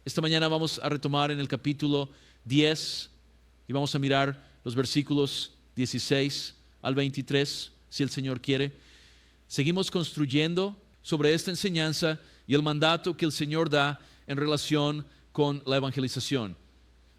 Esta mañana vamos a retomar en el capítulo 10 y vamos a mirar los versículos 16 al 23, si el Señor quiere. Seguimos construyendo sobre esta enseñanza y el mandato que el Señor da en relación con la evangelización.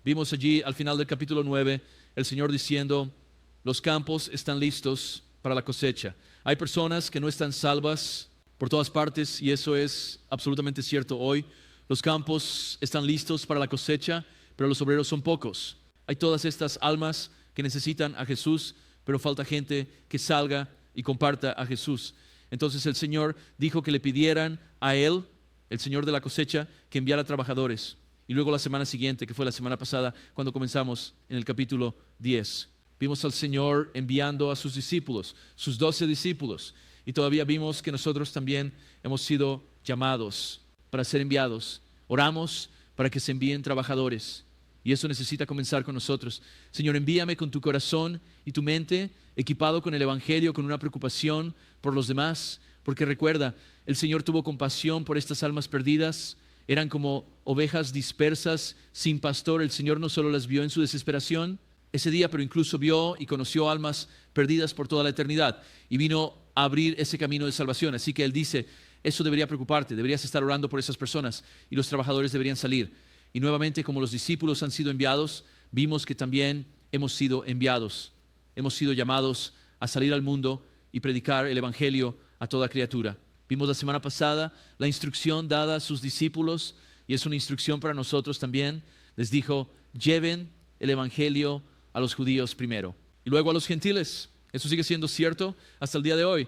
Vimos allí al final del capítulo 9 el Señor diciendo: los campos están listos para la cosecha. Hay personas que no están salvas por todas partes y eso es absolutamente cierto hoy. Los campos están listos para la cosecha, pero los obreros son pocos. Hay todas estas almas que necesitan a Jesús, pero falta gente que salga y comparta a Jesús. Entonces el Señor dijo que le pidieran a Él, el Señor de la cosecha, que enviara trabajadores. Y luego la semana siguiente, que fue la semana pasada, cuando comenzamos en el capítulo 10, vimos al Señor enviando a sus discípulos, sus 12 discípulos. Y todavía vimos que nosotros también hemos sido llamados para ser enviados. Oramos para que se envíen trabajadores. Y eso necesita comenzar con nosotros. Señor, envíame con tu corazón y tu mente, equipado con el Evangelio, con una preocupación por los demás. Porque recuerda, el Señor tuvo compasión por estas almas perdidas. Eran como ovejas dispersas, sin pastor. El Señor no solo las vio en su desesperación ese día, pero incluso vio y conoció almas perdidas por toda la eternidad. Y vino a abrir ese camino de salvación. Así que Él dice, eso debería preocuparte, deberías estar orando por esas personas y los trabajadores deberían salir. Y nuevamente, como los discípulos han sido enviados, vimos que también hemos sido enviados. Hemos sido llamados a salir al mundo y predicar el Evangelio a toda criatura. Vimos la semana pasada la instrucción dada a sus discípulos y es una instrucción para nosotros también. Les dijo, lleven el Evangelio a los judíos primero y luego a los gentiles. Eso sigue siendo cierto hasta el día de hoy.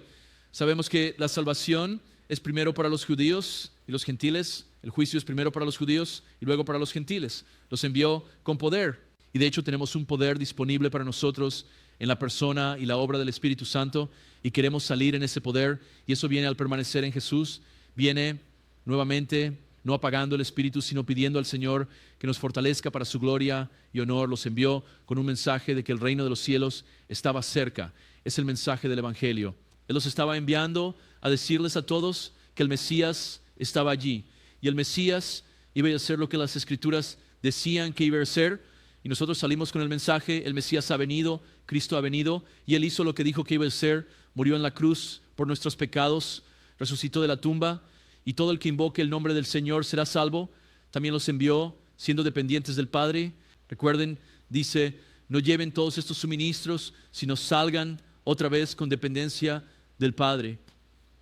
Sabemos que la salvación es primero para los judíos y los gentiles. El juicio es primero para los judíos y luego para los gentiles. Los envió con poder. Y de hecho tenemos un poder disponible para nosotros en la persona y la obra del Espíritu Santo. Y queremos salir en ese poder. Y eso viene al permanecer en Jesús. Viene nuevamente no apagando el Espíritu, sino pidiendo al Señor que nos fortalezca para su gloria y honor. Los envió con un mensaje de que el reino de los cielos estaba cerca. Es el mensaje del Evangelio. Él los estaba enviando a decirles a todos que el Mesías estaba allí. Y el Mesías iba a hacer lo que las Escrituras decían que iba a hacer. Y nosotros salimos con el mensaje, el Mesías ha venido, Cristo ha venido. Y Él hizo lo que dijo que iba a hacer. Murió en la cruz por nuestros pecados, resucitó de la tumba. Y todo el que invoque el nombre del Señor será salvo. También los envió siendo dependientes del Padre. Recuerden, dice, no lleven todos estos suministros, sino salgan otra vez con dependencia del Padre.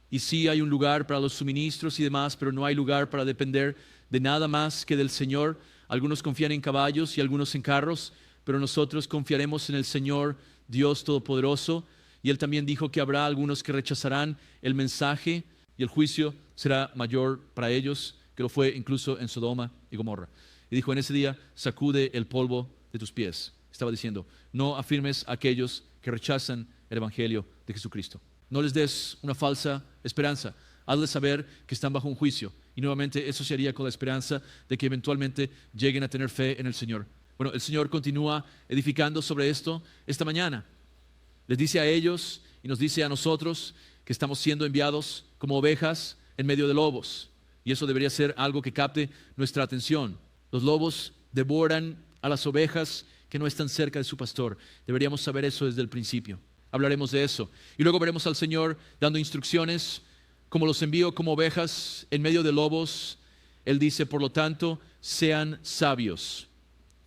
Y sí hay un lugar para los suministros y demás, pero no hay lugar para depender de nada más que del Señor. Algunos confían en caballos y algunos en carros, pero nosotros confiaremos en el Señor Dios Todopoderoso. Y Él también dijo que habrá algunos que rechazarán el mensaje y el juicio será mayor para ellos que lo fue incluso en Sodoma y Gomorra. Y dijo, en ese día sacude el polvo de tus pies. Estaba diciendo, no afirmes a aquellos que rechazan el Evangelio de Jesucristo. No les des una falsa esperanza. Hazles saber que están bajo un juicio. Y nuevamente eso se haría con la esperanza de que eventualmente lleguen a tener fe en el Señor. Bueno, el Señor continúa edificando sobre esto esta mañana. Les dice a ellos y nos dice a nosotros que estamos siendo enviados como ovejas en medio de lobos. Y eso debería ser algo que capte nuestra atención. Los lobos devoran a las ovejas que no están cerca de su pastor. Deberíamos saber eso desde el principio. Hablaremos de eso. Y luego veremos al Señor dando instrucciones, como los envío como ovejas en medio de lobos. Él dice, por lo tanto, sean sabios.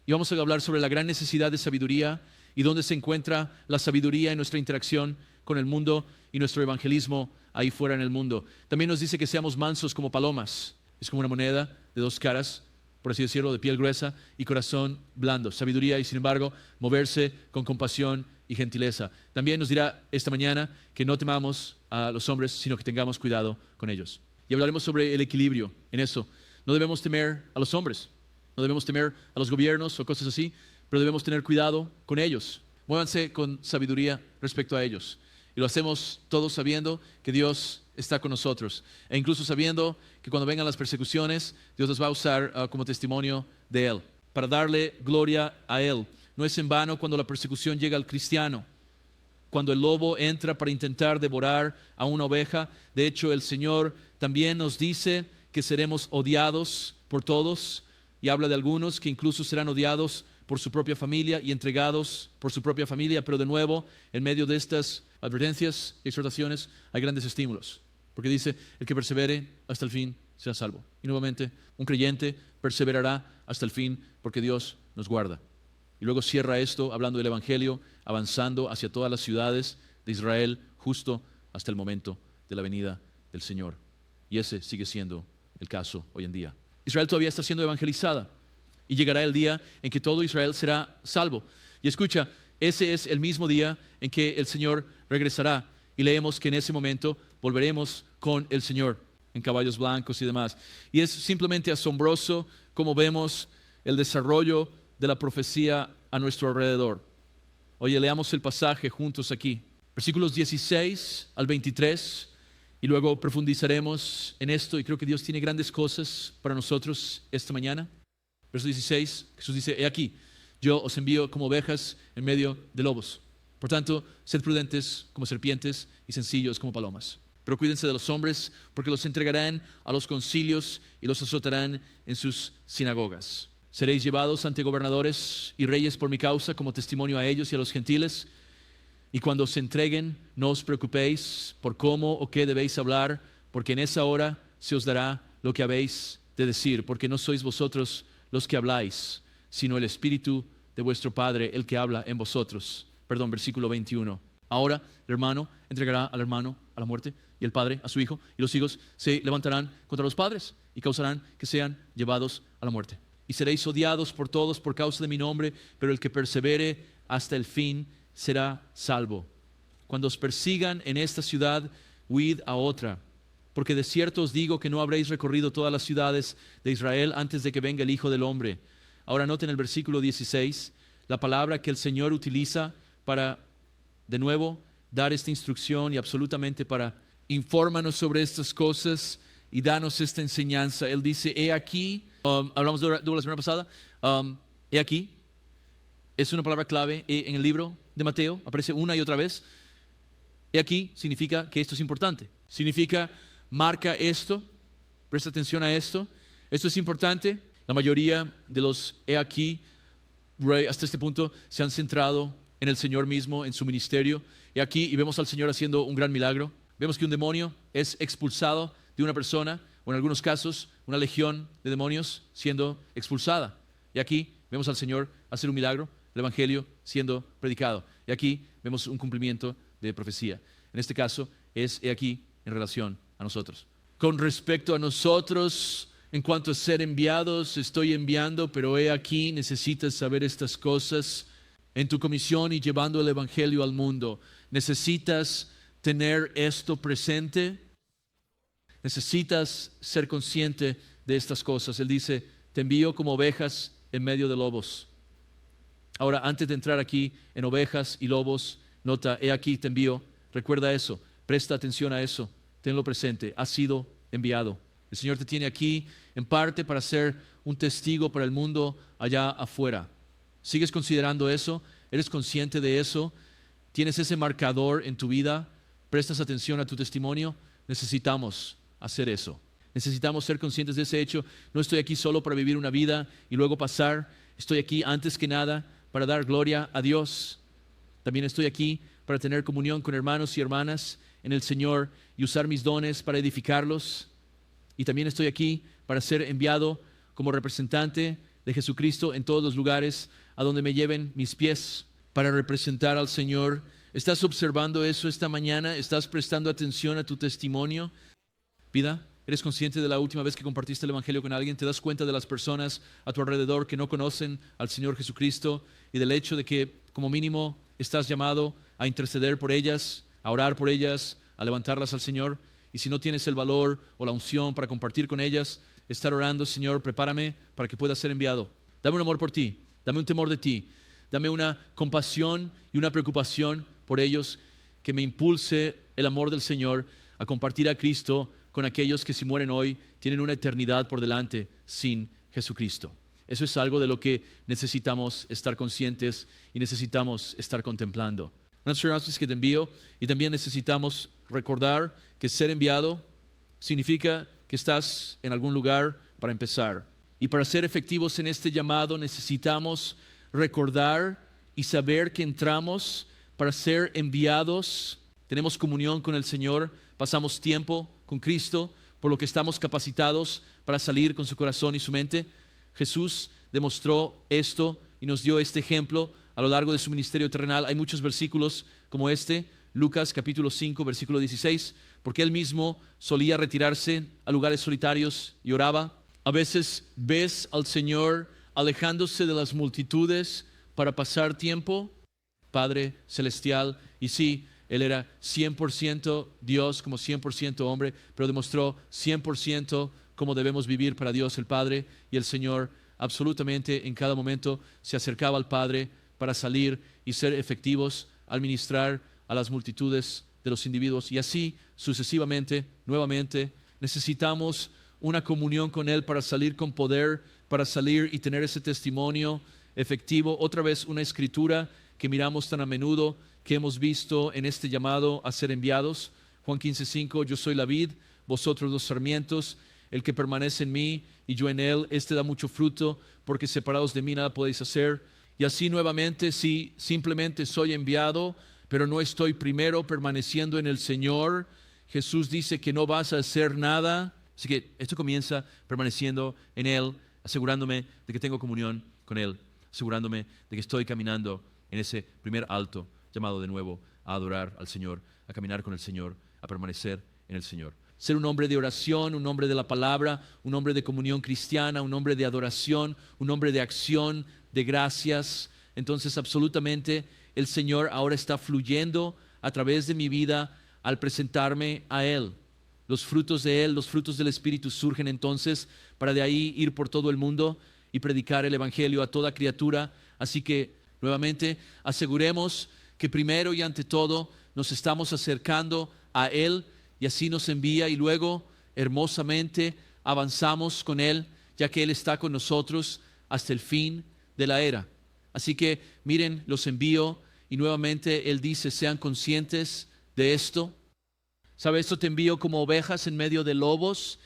Y vamos a hablar sobre la gran necesidad de sabiduría y dónde se encuentra la sabiduría en nuestra interacción con el mundo y nuestro evangelismo ahí fuera en el mundo. También nos dice que seamos mansos como palomas. Es como una moneda de dos caras, por así decirlo, de piel gruesa y corazón blando. Sabiduría y, sin embargo, moverse con compasión y gentileza. También nos dirá esta mañana que no temamos a los hombres, sino que tengamos cuidado con ellos. Y hablaremos sobre el equilibrio en eso. No debemos temer a los hombres, no debemos temer a los gobiernos o cosas así, pero debemos tener cuidado con ellos. Muévanse con sabiduría respecto a ellos. Y lo hacemos todos sabiendo que Dios está con nosotros. E incluso sabiendo que cuando vengan las persecuciones, Dios los va a usar como testimonio de Él, para darle gloria a Él. No es en vano cuando la persecución llega al cristiano. Cuando el lobo entra para intentar devorar a una oveja. De hecho, el Señor también nos dice que seremos odiados por todos. y habla de algunos que incluso serán odiados por su propia familia y entregados por su propia familia, pero de nuevo, en medio de estas advertencias y exhortaciones, hay grandes estímulos, porque dice, el que persevere hasta el fin será salvo. Y nuevamente, un creyente perseverará hasta el fin porque Dios nos guarda. Y luego cierra esto hablando del Evangelio, avanzando hacia todas las ciudades de Israel, justo hasta el momento de la venida del Señor. Y ese sigue siendo el caso hoy en día. Israel todavía está siendo evangelizada y llegará el día en que todo Israel será salvo. Y escucha, ese es el mismo día en que el Señor regresará. Y leemos que en ese momento volveremos con el Señor en caballos blancos y demás. Y es simplemente asombroso cómo vemos el desarrollo de la profecía a nuestro alrededor. Oye, leamos el pasaje juntos aquí. Versículos 16 al 23. Y luego profundizaremos en esto y creo que Dios tiene grandes cosas para nosotros esta mañana. Verso 16, Jesús dice, he aquí, yo os envío como ovejas en medio de lobos. Por tanto, sed prudentes como serpientes y sencillos como palomas. Pero cuídense de los hombres, porque los entregarán a los concilios y los azotarán en sus sinagogas. Seréis llevados ante gobernadores y reyes por mi causa como testimonio a ellos y a los gentiles. Y cuando os entreguen, no os preocupéis por cómo o qué debéis hablar, porque en esa hora se os dará lo que habéis de decir, porque no sois vosotros los que habláis, sino el Espíritu de vuestro Padre, el que habla en vosotros. Perdón, versículo 21. Ahora el hermano entregará al hermano a la muerte, y el padre a su hijo, y los hijos se levantarán contra los padres, y causarán que sean llevados a la muerte. Y seréis odiados por todos por causa de mi nombre, pero el que persevere hasta el fin será salvo. Cuando os persigan en esta ciudad, huid a otra, porque de cierto os digo que no habréis recorrido todas las ciudades de Israel antes de que venga el Hijo del Hombre. Ahora noten el versículo 16, la palabra que el Señor utiliza para, de nuevo, dar esta instrucción y absolutamente para infórmanos sobre estas cosas y danos esta enseñanza. Él dice, he aquí, hablamos de la semana pasada, he aquí, es una palabra clave en el libro de Mateo, aparece una y otra vez. He aquí significa que esto es importante, significa marca esto, presta atención a esto, esto es importante. La mayoría de los he aquí, hasta este punto, se han centrado en el Señor mismo, en su ministerio. He aquí, y vemos al Señor haciendo un gran milagro. Vemos que un demonio es expulsado de una persona, o en algunos casos, una legión de demonios siendo expulsada. Y aquí vemos al Señor hacer un milagro, el Evangelio siendo predicado. Y aquí vemos un cumplimiento de profecía. En este caso es he aquí en relación a nosotros. Con respecto a nosotros, en cuanto a ser enviados, estoy enviando, pero he aquí, necesitas saber estas cosas en tu comisión y llevando el Evangelio al mundo. Necesitas tener esto presente. Necesitas ser consciente de estas cosas. Él dice, te envío como ovejas en medio de lobos. Ahora, antes de entrar aquí en ovejas y lobos, nota, he aquí te envío. Recuerda eso, presta atención a eso, tenlo presente, has sido enviado. El Señor te tiene aquí en parte para ser un testigo para el mundo allá afuera. ¿Sigues considerando eso? ¿Eres consciente de eso? ¿Tienes ese marcador en tu vida? ¿Prestas atención a tu testimonio? Necesitamos hacer eso. Necesitamos ser conscientes de ese hecho. No estoy aquí solo para vivir una vida y luego pasar. Estoy aquí antes que nada para dar gloria a Dios. También estoy aquí para tener comunión con hermanos y hermanas en el Señor y usar mis dones para edificarlos. Y también estoy aquí para ser enviado como representante de Jesucristo en todos los lugares a donde me lleven mis pies para representar al Señor. ¿Estás observando eso esta mañana? ¿Estás prestando atención a tu testimonio? Vida, ¿eres consciente de la última vez que compartiste el Evangelio con alguien? ¿Te das cuenta de las personas a tu alrededor que no conocen al Señor Jesucristo y del hecho de que como mínimo estás llamado a interceder por ellas, a orar por ellas, a levantarlas al Señor? Y si no tienes el valor o la unción para compartir con ellas, estar orando, Señor, prepárame para que pueda ser enviado. Dame un amor por ti, dame un temor de ti, dame una compasión y una preocupación por ellos que me impulse el amor del Señor a compartir a Cristo con aquellos que si mueren hoy tienen una eternidad por delante sin Jesucristo. Eso es algo de lo que necesitamos estar conscientes y necesitamos estar contemplando. Nosotros que te envío y también necesitamos recordar que ser enviado significa que estás en algún lugar para empezar. Y para ser efectivos en este llamado necesitamos recordar y saber que entramos para ser enviados. Tenemos comunión con el Señor, pasamos tiempo con Cristo, por lo que estamos capacitados para salir con su corazón y su mente. Jesús demostró esto y nos dio este ejemplo a lo largo de su ministerio terrenal. Hay muchos versículos como este, Lucas capítulo 5, versículo 16, porque él mismo solía retirarse a lugares solitarios y oraba. A veces ves al Señor alejándose de las multitudes para pasar tiempo, Padre Celestial, y sí, Él era 100% Dios como 100% hombre, pero demostró 100% cómo debemos vivir para Dios el Padre, y el Señor absolutamente en cada momento se acercaba al Padre para salir y ser efectivos al ministrar a las multitudes de los individuos, y así sucesivamente, nuevamente, necesitamos una comunión con Él para salir con poder, para salir y tener ese testimonio efectivo. Otra vez una escritura que miramos tan a menudo, que hemos visto en este llamado a ser enviados. Juan 15:5, yo soy la vid, vosotros los sarmientos, el que permanece en mí y yo en él, este da mucho fruto, porque separados de mí nada podéis hacer. Y así nuevamente, si simplemente soy enviado, pero no estoy primero permaneciendo en el Señor, Jesús dice que no vas a hacer nada. Así que esto comienza permaneciendo en Él, asegurándome de que tengo comunión con Él, asegurándome de que estoy caminando en ese primer alto, llamado de nuevo a adorar al Señor, a caminar con el Señor, a permanecer en el Señor. Ser un hombre de oración, un hombre de la palabra, un hombre de comunión cristiana, un hombre de adoración, un hombre de acción, de gracias. Entonces absolutamente el Señor ahora está fluyendo a través de mi vida al presentarme a Él. Los frutos de Él, los frutos del Espíritu surgen entonces para de ahí ir por todo el mundo y predicar el Evangelio a toda criatura. Así que nuevamente aseguremos que primero y ante todo nos estamos acercando a Él y así nos envía y luego hermosamente avanzamos con Él, ya que Él está con nosotros hasta el fin de la era. Así que miren, los envío y nuevamente Él dice, sean conscientes de esto. ¿Sabe? Esto te envío como ovejas en medio de lobos.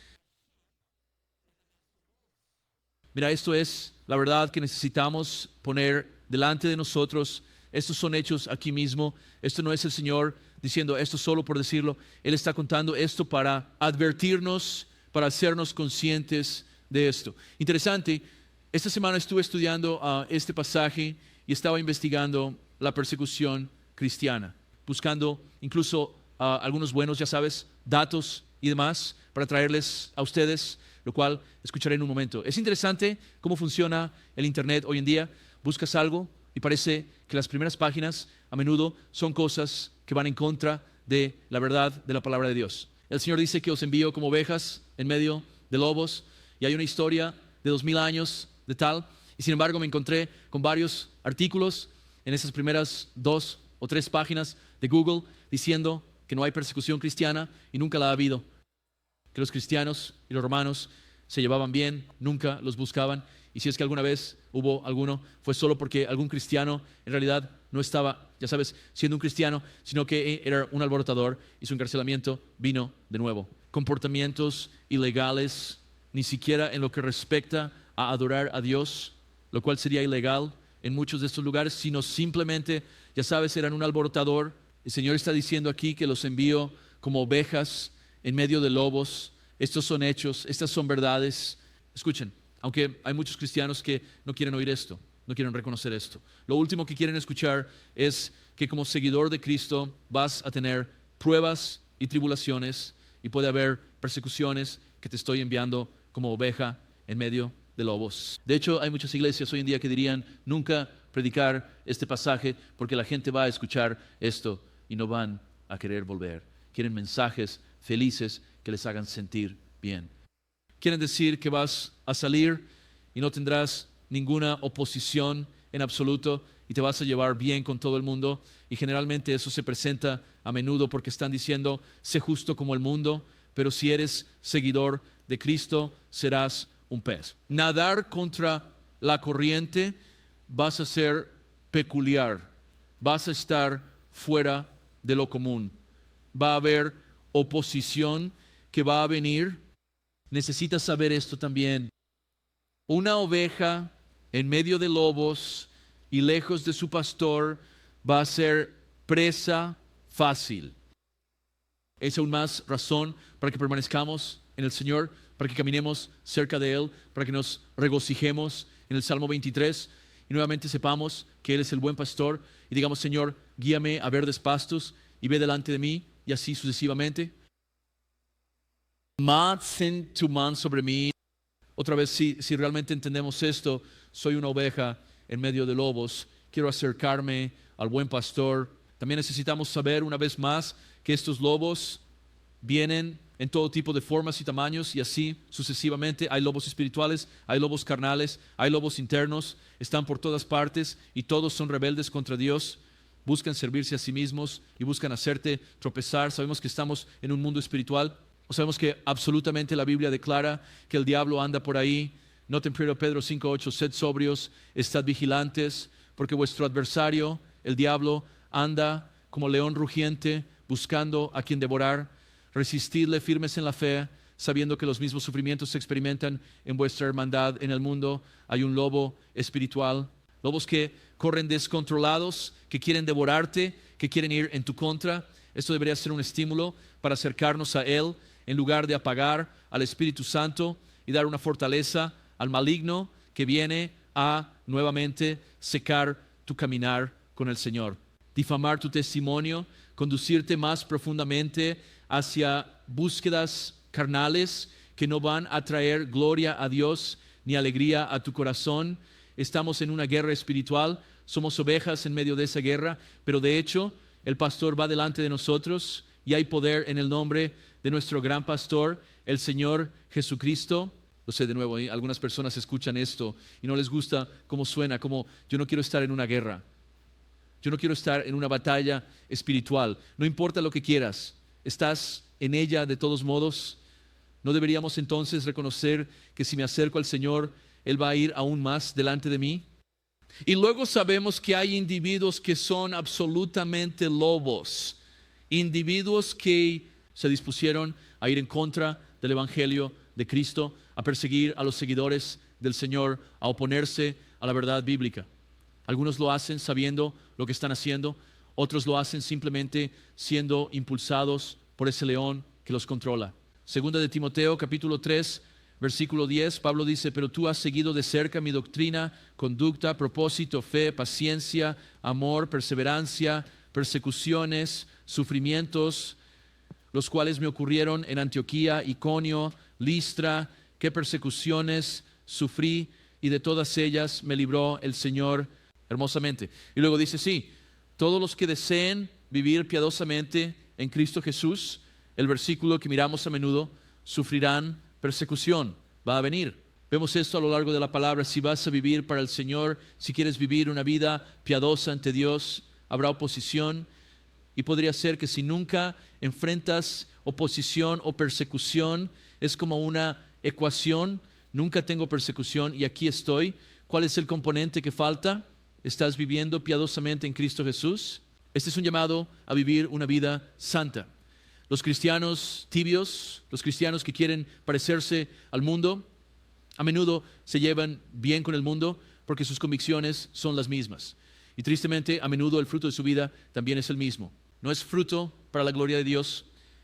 Mira, esto es la verdad que necesitamos poner delante de nosotros. Estos son hechos aquí mismo. Esto no es el Señor diciendo esto solo por decirlo. Él está contando esto para advertirnos, para hacernos conscientes de esto. Interesante, esta semana estuve estudiando este pasaje y estaba investigando la persecución cristiana, buscando incluso algunos buenos, ya sabes, datos y demás para traerles a ustedes, lo cual escucharé en un momento. Es interesante cómo funciona el Internet hoy en día. Buscas algo y parece que las primeras páginas a menudo son cosas que van en contra de la verdad de la palabra de Dios. El Señor dice que os envío como ovejas en medio de lobos, y hay una historia de 2000 años de tal, y sin embargo me encontré con varios artículos en esas primeras 2 o 3 páginas de Google diciendo que no hay persecución cristiana y nunca la ha habido, que los cristianos y los romanos se llevaban bien, nunca los buscaban, y si es que alguna vez hubo alguno, fue solo porque algún cristiano en realidad no estaba, ya sabes, siendo un cristiano, sino que era un alborotador y su encarcelamiento vino de nuevo. Comportamientos ilegales, ni siquiera en lo que respecta a adorar a Dios, lo cual sería ilegal en muchos de estos lugares, sino simplemente, ya sabes, eran un alborotador. El Señor está diciendo aquí que los envío como ovejas en medio de lobos. Estos son hechos, estas son verdades. Escuchen, aunque hay muchos cristianos que no quieren oír esto, no quieren reconocer esto. Lo último que quieren escuchar es que como seguidor de Cristo vas a tener pruebas y tribulaciones y puede haber persecuciones, que te estoy enviando como oveja en medio de lobos. De hecho, hay muchas iglesias hoy en día que dirían nunca predicar este pasaje porque la gente va a escuchar esto y no van a querer volver. Quieren mensajes felices que les hagan sentir bien. Quieren decir que vas a salir y no tendrás ninguna oposición en absoluto y te vas a llevar bien con todo el mundo, y generalmente eso se presenta a menudo porque están diciendo sé justo como el mundo, pero si eres seguidor de Cristo serás un pez. Nadar contra la corriente, vas a ser peculiar, vas a estar fuera de lo común. Va a haber oposición que va a venir. Necesitas saber esto también. Una oveja en medio de lobos y lejos de su pastor va a ser presa fácil. Es aún más razón para que permanezcamos en el Señor, para que caminemos cerca de Él, para que nos regocijemos en el Salmo 23 y nuevamente sepamos que Él es el buen pastor y digamos: Señor, guíame a verdes pastos y ve delante de mí, y así sucesivamente. Man sent to man sobre mí. Otra vez, si realmente entendemos esto, soy una oveja en medio de lobos, quiero acercarme al buen pastor. También necesitamos saber una vez más que estos lobos vienen en todo tipo de formas y tamaños, y así sucesivamente. Hay lobos espirituales, hay lobos carnales, hay lobos internos, están por todas partes y todos son rebeldes contra Dios. Buscan servirse a sí mismos y buscan hacerte tropezar. Sabemos que estamos en un mundo espiritual. Sabemos que absolutamente la Biblia declara que el diablo anda por ahí. Noten 1 Pedro 5:8, sed sobrios, estad vigilantes, porque vuestro adversario, el diablo, anda como león rugiente, buscando a quien devorar. Resistidle firmes en la fe, sabiendo que los mismos sufrimientos se experimentan en vuestra hermandad en el mundo. Hay un lobo espiritual, lobos que corren descontrolados, que quieren devorarte, que quieren ir en tu contra. Esto debería ser un estímulo para acercarnos a Él, en lugar de apagar al Espíritu Santo y dar una fortaleza al maligno que viene a nuevamente secar tu caminar con el Señor, difamar tu testimonio, conducirte más profundamente hacia búsquedas carnales que no van a traer gloria a Dios ni alegría a tu corazón. Estamos en una guerra espiritual, somos ovejas en medio de esa guerra, pero de hecho el pastor va delante de nosotros y hay poder en el nombre de nuestro gran pastor, el Señor Jesucristo. Lo sé, de nuevo, algunas personas escuchan esto y no les gusta cómo suena, como yo no quiero estar en una guerra, yo no quiero estar en una batalla espiritual. No importa lo que quieras, estás en ella de todos modos. ¿No deberíamos entonces reconocer que si me acerco al Señor, Él va a ir aún más delante de mí? Y luego sabemos que hay individuos que son absolutamente lobos, individuos que se dispusieron a ir en contra del Evangelio de Cristo, a perseguir a los seguidores del Señor, a oponerse a la verdad bíblica. Algunos lo hacen sabiendo lo que están haciendo, otros lo hacen simplemente siendo impulsados por ese león que los controla. Segunda de Timoteo, capítulo 3, versículo 10, Pablo dice: pero tú has seguido de cerca mi doctrina, conducta, propósito, fe, paciencia, amor, perseverancia, persecuciones, sufrimientos, los cuales me ocurrieron en Antioquía, Iconio, Listra. Qué persecuciones sufrí, y de todas ellas me libró el Señor hermosamente. Y luego dice: sí, todos los que deseen vivir piadosamente en Cristo Jesús, el versículo que miramos a menudo, sufrirán persecución. Va a venir. Vemos esto a lo largo de la palabra. Si vas a vivir para el Señor, si quieres vivir una vida piadosa ante Dios, habrá oposición. Y podría ser que si nunca enfrentas oposición o persecución, es como una ecuación: nunca tengo persecución y aquí estoy. ¿Cuál es el componente que falta? ¿Estás viviendo piadosamente en Cristo Jesús? Este es un llamado a vivir una vida santa. Los cristianos tibios, los cristianos que quieren parecerse al mundo, a menudo se llevan bien con el mundo porque sus convicciones son las mismas. Y tristemente, a menudo el fruto de su vida también es el mismo. No es fruto para la gloria de Dios,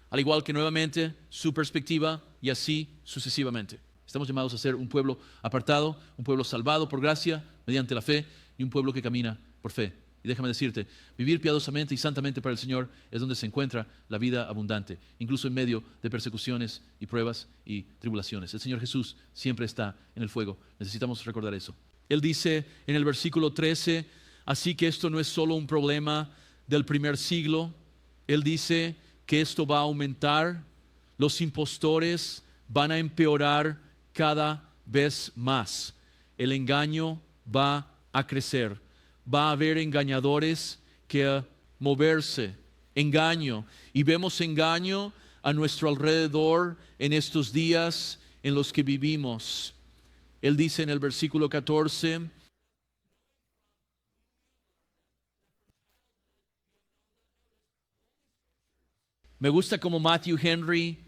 al igual que nuevamente su perspectiva, y así sucesivamente. Estamos llamados a ser un pueblo apartado, un pueblo salvado por gracia, mediante la fe, y un pueblo que camina por fe. Y déjame decirte, vivir piadosamente y santamente para el Señor es donde se encuentra la vida abundante, incluso en medio de persecuciones y pruebas y tribulaciones. El Señor Jesús siempre está en el fuego. Necesitamos recordar eso. Él dice en el versículo 13, así que esto no es solo un problema del primer siglo. Él dice que esto va a aumentar, los impostores van a empeorar cada vez más. El engaño va a crecer. Va a haber engañadores que moverse, engaño. Y vemos engaño a nuestro alrededor en estos días en los que vivimos. Él dice en el versículo 14, me gusta como Matthew Henry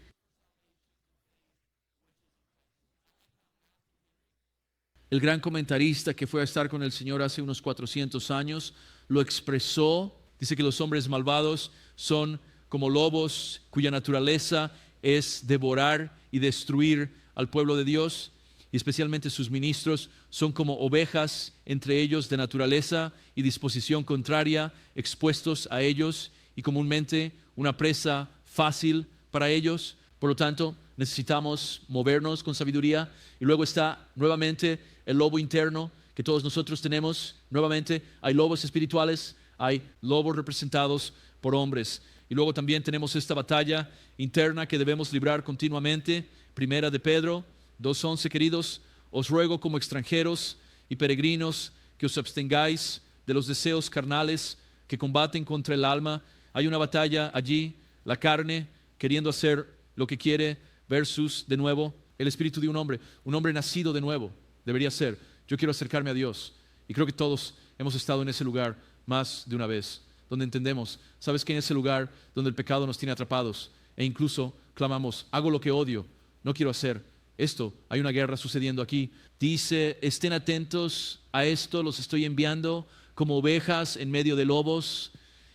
el gran comentarista que fue a estar con el Señor hace unos 400 años, lo expresó. Dice que los hombres malvados son como lobos cuya naturaleza es devorar y destruir al pueblo de Dios, y especialmente sus ministros son como ovejas entre ellos de naturaleza y disposición contraria, expuestos a ellos y comúnmente una presa fácil para ellos. Por lo tanto, necesitamos movernos con sabiduría. Y luego está nuevamente el lobo interno que todos nosotros tenemos. Nuevamente hay lobos espirituales, hay lobos representados por hombres. Y luego también tenemos esta batalla interna que debemos librar continuamente. Primera de Pedro 2:11, queridos, os ruego como extranjeros y peregrinos que os abstengáis de los deseos carnales que combaten contra el alma. Hay una batalla allí, la carne queriendo hacer lo que quiere versus, de nuevo, el espíritu de un hombre nacido de nuevo. Debería ser, yo quiero acercarme a Dios. Y creo que todos hemos estado en ese lugar más de una vez, donde entendemos, sabes que en ese lugar donde el pecado nos tiene atrapados e incluso clamamos, hago lo que odio, no quiero hacer esto, hay una guerra sucediendo aquí. Dice, estén atentos a esto, los estoy enviando como ovejas en medio de lobos.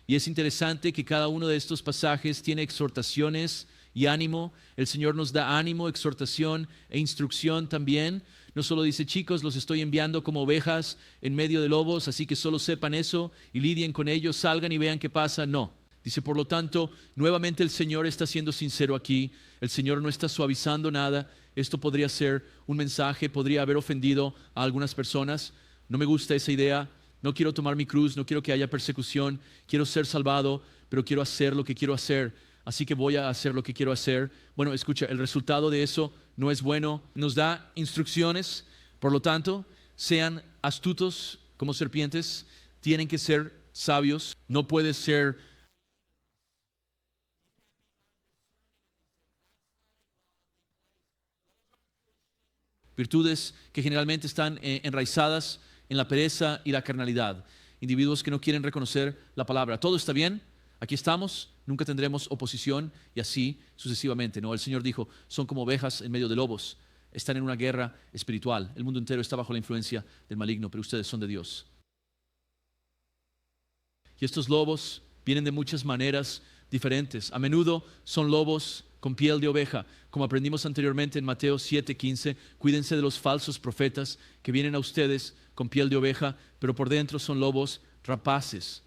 Y es interesante que cada uno de estos pasajes tiene exhortaciones y ánimo. El Señor nos da ánimo, exhortación e instrucción también. No solo dice, chicos, los estoy enviando como ovejas en medio de lobos, así que solo sepan eso y lidien con ellos, salgan y vean qué pasa. No. Dice, por lo tanto, nuevamente el Señor está siendo sincero aquí. El Señor no está suavizando nada. Esto podría ser un mensaje, podría haber ofendido a algunas personas. No me gusta esa idea. No quiero tomar mi cruz, no quiero que haya persecución. Quiero ser salvado, pero quiero hacer lo que quiero hacer. Así que voy a hacer lo que quiero hacer. Bueno, escucha, el resultado de eso no es bueno. Nos da instrucciones. Por lo tanto, sean astutos como serpientes. Tienen que ser sabios. No puedes ser virtudes que generalmente están enraizadas en la pereza y la carnalidad. Individuos que no quieren reconocer la palabra. Todo está bien, aquí estamos, nunca tendremos oposición y así sucesivamente. No, el Señor dijo, son como ovejas en medio de lobos. Están en una guerra espiritual. El mundo entero está bajo la influencia del maligno, pero ustedes son de Dios. Y estos lobos vienen de muchas maneras diferentes. A menudo son lobos con piel de oveja. Como aprendimos anteriormente en Mateo 7:15, cuídense de los falsos profetas que vienen a ustedes con piel de oveja, pero por dentro son lobos rapaces.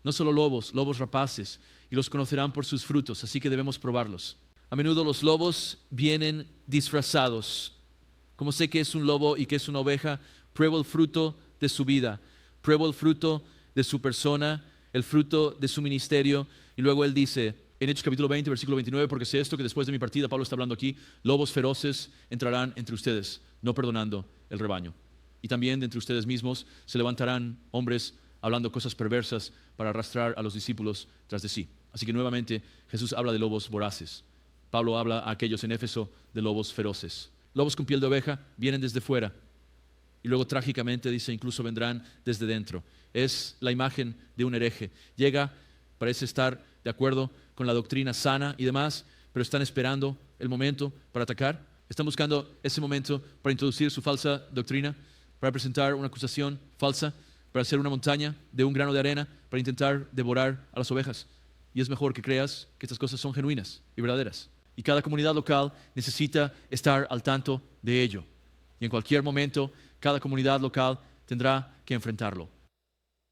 No solo lobos, lobos rapaces. Y los conocerán por sus frutos, así que debemos probarlos. A menudo los lobos vienen disfrazados. Como sé que es un lobo y que es una oveja, pruebo el fruto de su vida, pruebo el fruto de su persona, el fruto de su ministerio. Y luego él dice, en Hechos capítulo 20, versículo 29, porque sé esto que después de mi partida, Pablo está hablando aquí, lobos feroces entrarán entre ustedes, no perdonando el rebaño. Y también de entre ustedes mismos se levantarán hombres hablando cosas perversas para arrastrar a los discípulos tras de sí. Así que nuevamente Jesús habla de lobos voraces. Pablo habla a aquellos en Éfeso de lobos feroces. Lobos con piel de oveja vienen desde fuera y luego trágicamente dice incluso vendrán desde dentro. Es la imagen de un hereje. Llega, parece estar de acuerdo con la doctrina sana y demás, pero están esperando el momento para atacar. Están buscando ese momento para introducir su falsa doctrina, para presentar una acusación falsa, para hacer una montaña de un grano de arena, para intentar devorar a las ovejas. Y es mejor que creas que estas cosas son genuinas y verdaderas. Y cada comunidad local necesita estar al tanto de ello. Y en cualquier momento, cada comunidad local tendrá que enfrentarlo.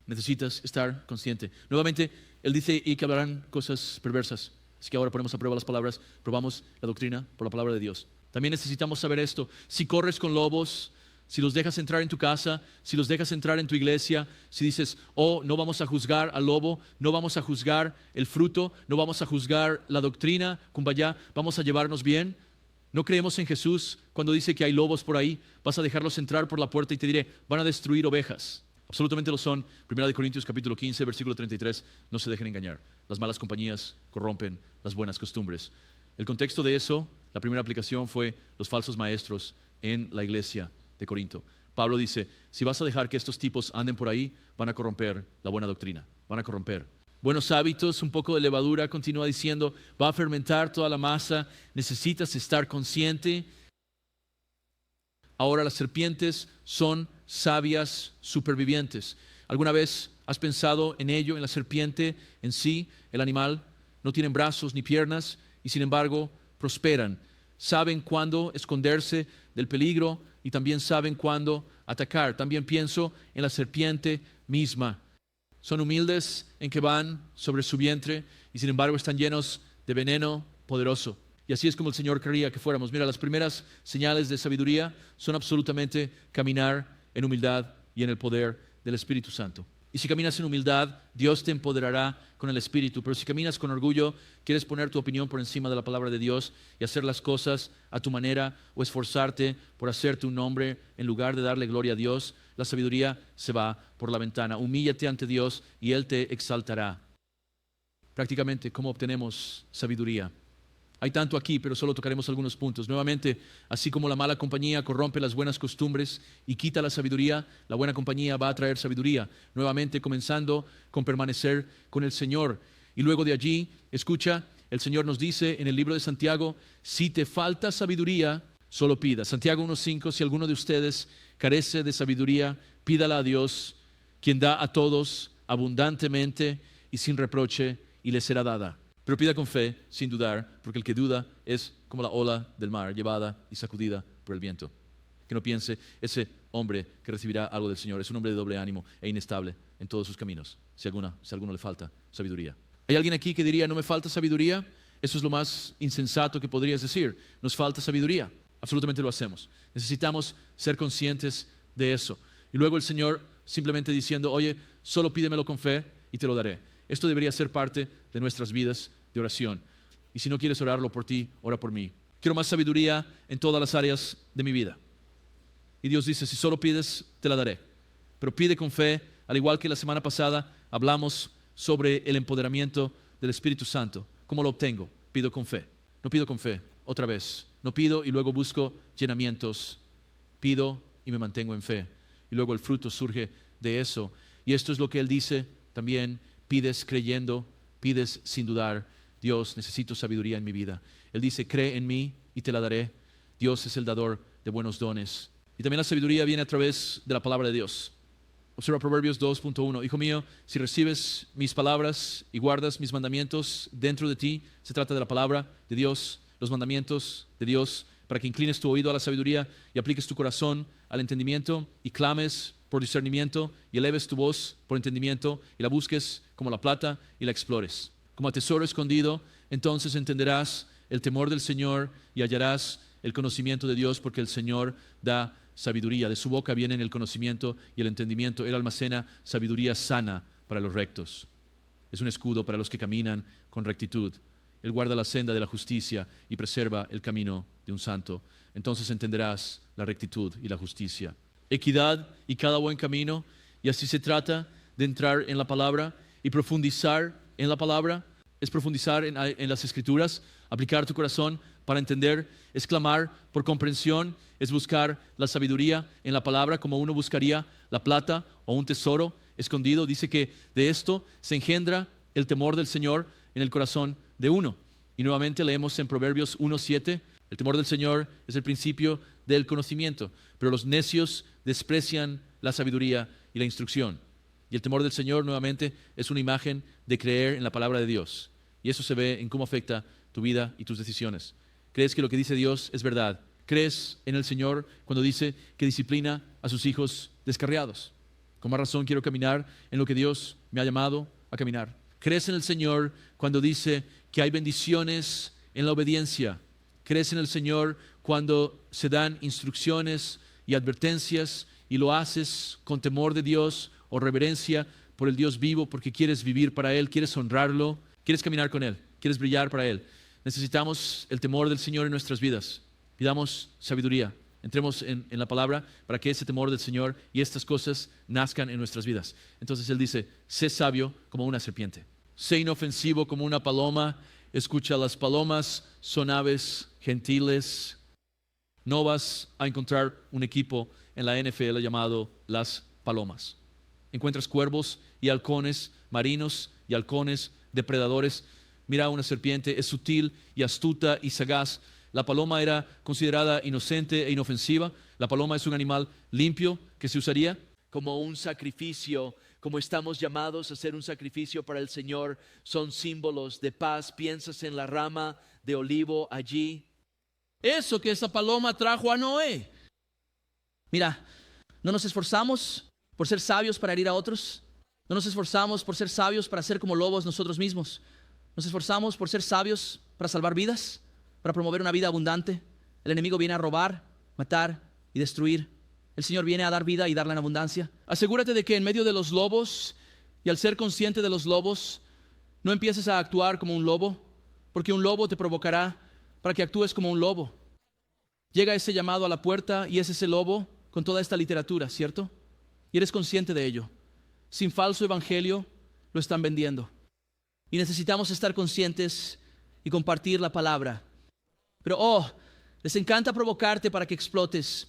Necesitas estar consciente. Nuevamente, él dice y que hablarán cosas perversas. Así que ahora ponemos a prueba las palabras, probamos la doctrina por la palabra de Dios. También necesitamos saber esto. Si corres con lobos, si los dejas entrar en tu casa, si los dejas entrar en tu iglesia, si dices, oh, no vamos a juzgar al lobo, no vamos a juzgar el fruto, no vamos a juzgar la doctrina, kumbaya, vamos a llevarnos bien. No creemos en Jesús cuando dice que hay lobos por ahí, vas a dejarlos entrar por la puerta y te diré, van a destruir ovejas. Absolutamente lo son. 1 Corintios capítulo 15, versículo 33, no se dejen engañar. Las malas compañías corrompen las buenas costumbres. El contexto de eso, la primera aplicación fue los falsos maestros en la iglesia de Corinto. Pablo dice, si vas a dejar que estos tipos anden por ahí, van a corromper la buena doctrina, van a corromper. Buenos hábitos, un poco de levadura, continúa diciendo, va a fermentar toda la masa, necesitas estar consciente. Ahora las serpientes son sabias supervivientes. ¿Alguna vez has pensado en ello, en la serpiente en sí, el animal? No tienen brazos ni piernas y sin embargo prosperan. Saben cuándo esconderse del peligro y también saben cuándo atacar. También pienso en la serpiente misma. Son humildes en que van sobre su vientre y sin embargo están llenos de veneno poderoso. Y así es como el Señor quería que fuéramos. Mira, las primeras señales de sabiduría son absolutamente caminar en humildad y en el poder del Espíritu Santo. Y si caminas en humildad, Dios te empoderará con el Espíritu. Pero si caminas con orgullo, quieres poner tu opinión por encima de la palabra de Dios y hacer las cosas a tu manera o esforzarte por hacerte un nombre en lugar de darle gloria a Dios, la sabiduría se va por la ventana. Humíllate ante Dios y Él te exaltará. Prácticamente, ¿cómo obtenemos sabiduría? Hay tanto aquí, pero solo tocaremos algunos puntos. Nuevamente, así como la mala compañía corrompe las buenas costumbres y quita la sabiduría, la buena compañía va a traer sabiduría. Nuevamente, comenzando con permanecer con el Señor. Y luego de allí, escucha, el Señor nos dice en el libro de Santiago, si te falta sabiduría, solo pida. Santiago 1:5, si alguno de ustedes carece de sabiduría, pídala a Dios, quien da a todos abundantemente y sin reproche, y le será dada. Pero pida con fe, sin dudar, porque el que duda es como la ola del mar, llevada y sacudida por el viento. Que no piense, ese hombre que recibirá algo del Señor es un hombre de doble ánimo e inestable en todos sus caminos, si a alguno le falta sabiduría. ¿Hay alguien aquí que diría, no me falta sabiduría? Eso es lo más insensato que podrías decir. Nos falta sabiduría. Absolutamente lo hacemos. Necesitamos ser conscientes de eso. Y luego el Señor simplemente diciendo, oye, solo pídemelo con fe y te lo daré. Esto debería ser parte de nuestras vidas de oración. Y si no quieres orarlo por ti, ora por mí. Quiero más sabiduría en todas las áreas de mi vida. Y Dios dice, si solo pides, te la daré. Pero pide con fe, al igual que la semana pasada hablamos sobre el empoderamiento del Espíritu Santo. ¿Cómo lo obtengo? Pido con fe. No pido con fe, otra vez. No pido y luego busco llenamientos. Pido y me mantengo en fe. Y luego el fruto surge de eso. Y esto es lo que Él dice también. Pides creyendo, pides sin dudar. Dios, necesito sabiduría en mi vida. Él dice, cree en mí y te la daré. Dios es el dador de buenos dones. Y también la sabiduría viene a través de la palabra de Dios. Observa Proverbios 2.1. Hijo mío, si recibes mis palabras y guardas mis mandamientos dentro de ti, se trata de la palabra de Dios, los mandamientos de Dios, para que inclines tu oído a la sabiduría y apliques tu corazón al entendimiento y clames por discernimiento y eleves tu voz por entendimiento y la busques como la plata y la explores. Como a tesoro escondido, entonces entenderás el temor del Señor y hallarás el conocimiento de Dios, porque el Señor da sabiduría. De su boca vienen el conocimiento y el entendimiento. Él almacena sabiduría sana para los rectos. Es un escudo para los que caminan con rectitud. Él guarda la senda de la justicia y preserva el camino de un santo. Entonces entenderás la rectitud y la justicia. Equidad y cada buen camino. Y así se trata de entrar en la palabra y profundizar en la palabra. Es profundizar en las Escrituras, aplicar tu corazón para entender, es clamar por comprensión, es buscar la sabiduría en la palabra como uno buscaría la plata o un tesoro escondido. Dice que de esto se engendra el temor del Señor en el corazón de uno. Y nuevamente leemos en Proverbios 1:7, el temor del Señor es el principio del conocimiento, pero los necios desprecian la sabiduría y la instrucción. Y el temor del Señor nuevamente es una imagen de creer en la palabra de Dios. Y eso se ve en cómo afecta tu vida y tus decisiones. ¿Crees que lo que dice Dios es verdad? ¿Crees en el Señor cuando dice que disciplina a sus hijos descarriados? Con más razón quiero caminar en lo que Dios me ha llamado a caminar. ¿Crees en el Señor cuando dice que hay bendiciones en la obediencia? ¿Crees en el Señor cuando se dan instrucciones y advertencias y lo haces con temor de Dios o reverencia por el Dios vivo porque quieres vivir para Él, quieres honrarlo, quieres caminar con Él, quieres brillar para Él? Necesitamos el temor del Señor en nuestras vidas. Pidamos sabiduría. Entremos en la palabra para que ese temor del Señor y estas cosas nazcan en nuestras vidas. Entonces Él dice, sé sabio como una serpiente. Sé inofensivo como una paloma. Escucha, las palomas son aves gentiles. No vas a encontrar un equipo en la NFL llamado las palomas. Encuentras cuervos y halcones marinos y halcones depredadores. Mira, una serpiente es sutil y astuta y sagaz. La paloma era considerada inocente e inofensiva, La paloma es un animal limpio que se usaría como un sacrificio, como estamos llamados a hacer un sacrificio para el Señor. Son símbolos de paz. Piensas en la rama de olivo allí. eso que esa paloma trajo a Noé. Mira, no nos esforzamos por ser sabios para herir a otros. No nos esforzamos por ser sabios para ser como lobos nosotros mismos. Nos esforzamos por ser sabios para salvar vidas, para promover una vida abundante. El enemigo viene a robar, matar y destruir. El Señor viene a dar vida y darla en abundancia. Asegúrate de que en medio de los lobos y al ser consciente de los lobos, no empieces a actuar como un lobo, porque un lobo te provocará para que actúes como un lobo. Llega ese llamado a la puerta y es ese lobo con toda esta literatura, ¿cierto? Y eres consciente de ello. Sin falso evangelio lo están vendiendo. Y necesitamos estar conscientes y compartir la palabra. Pero, les encanta provocarte para que explotes.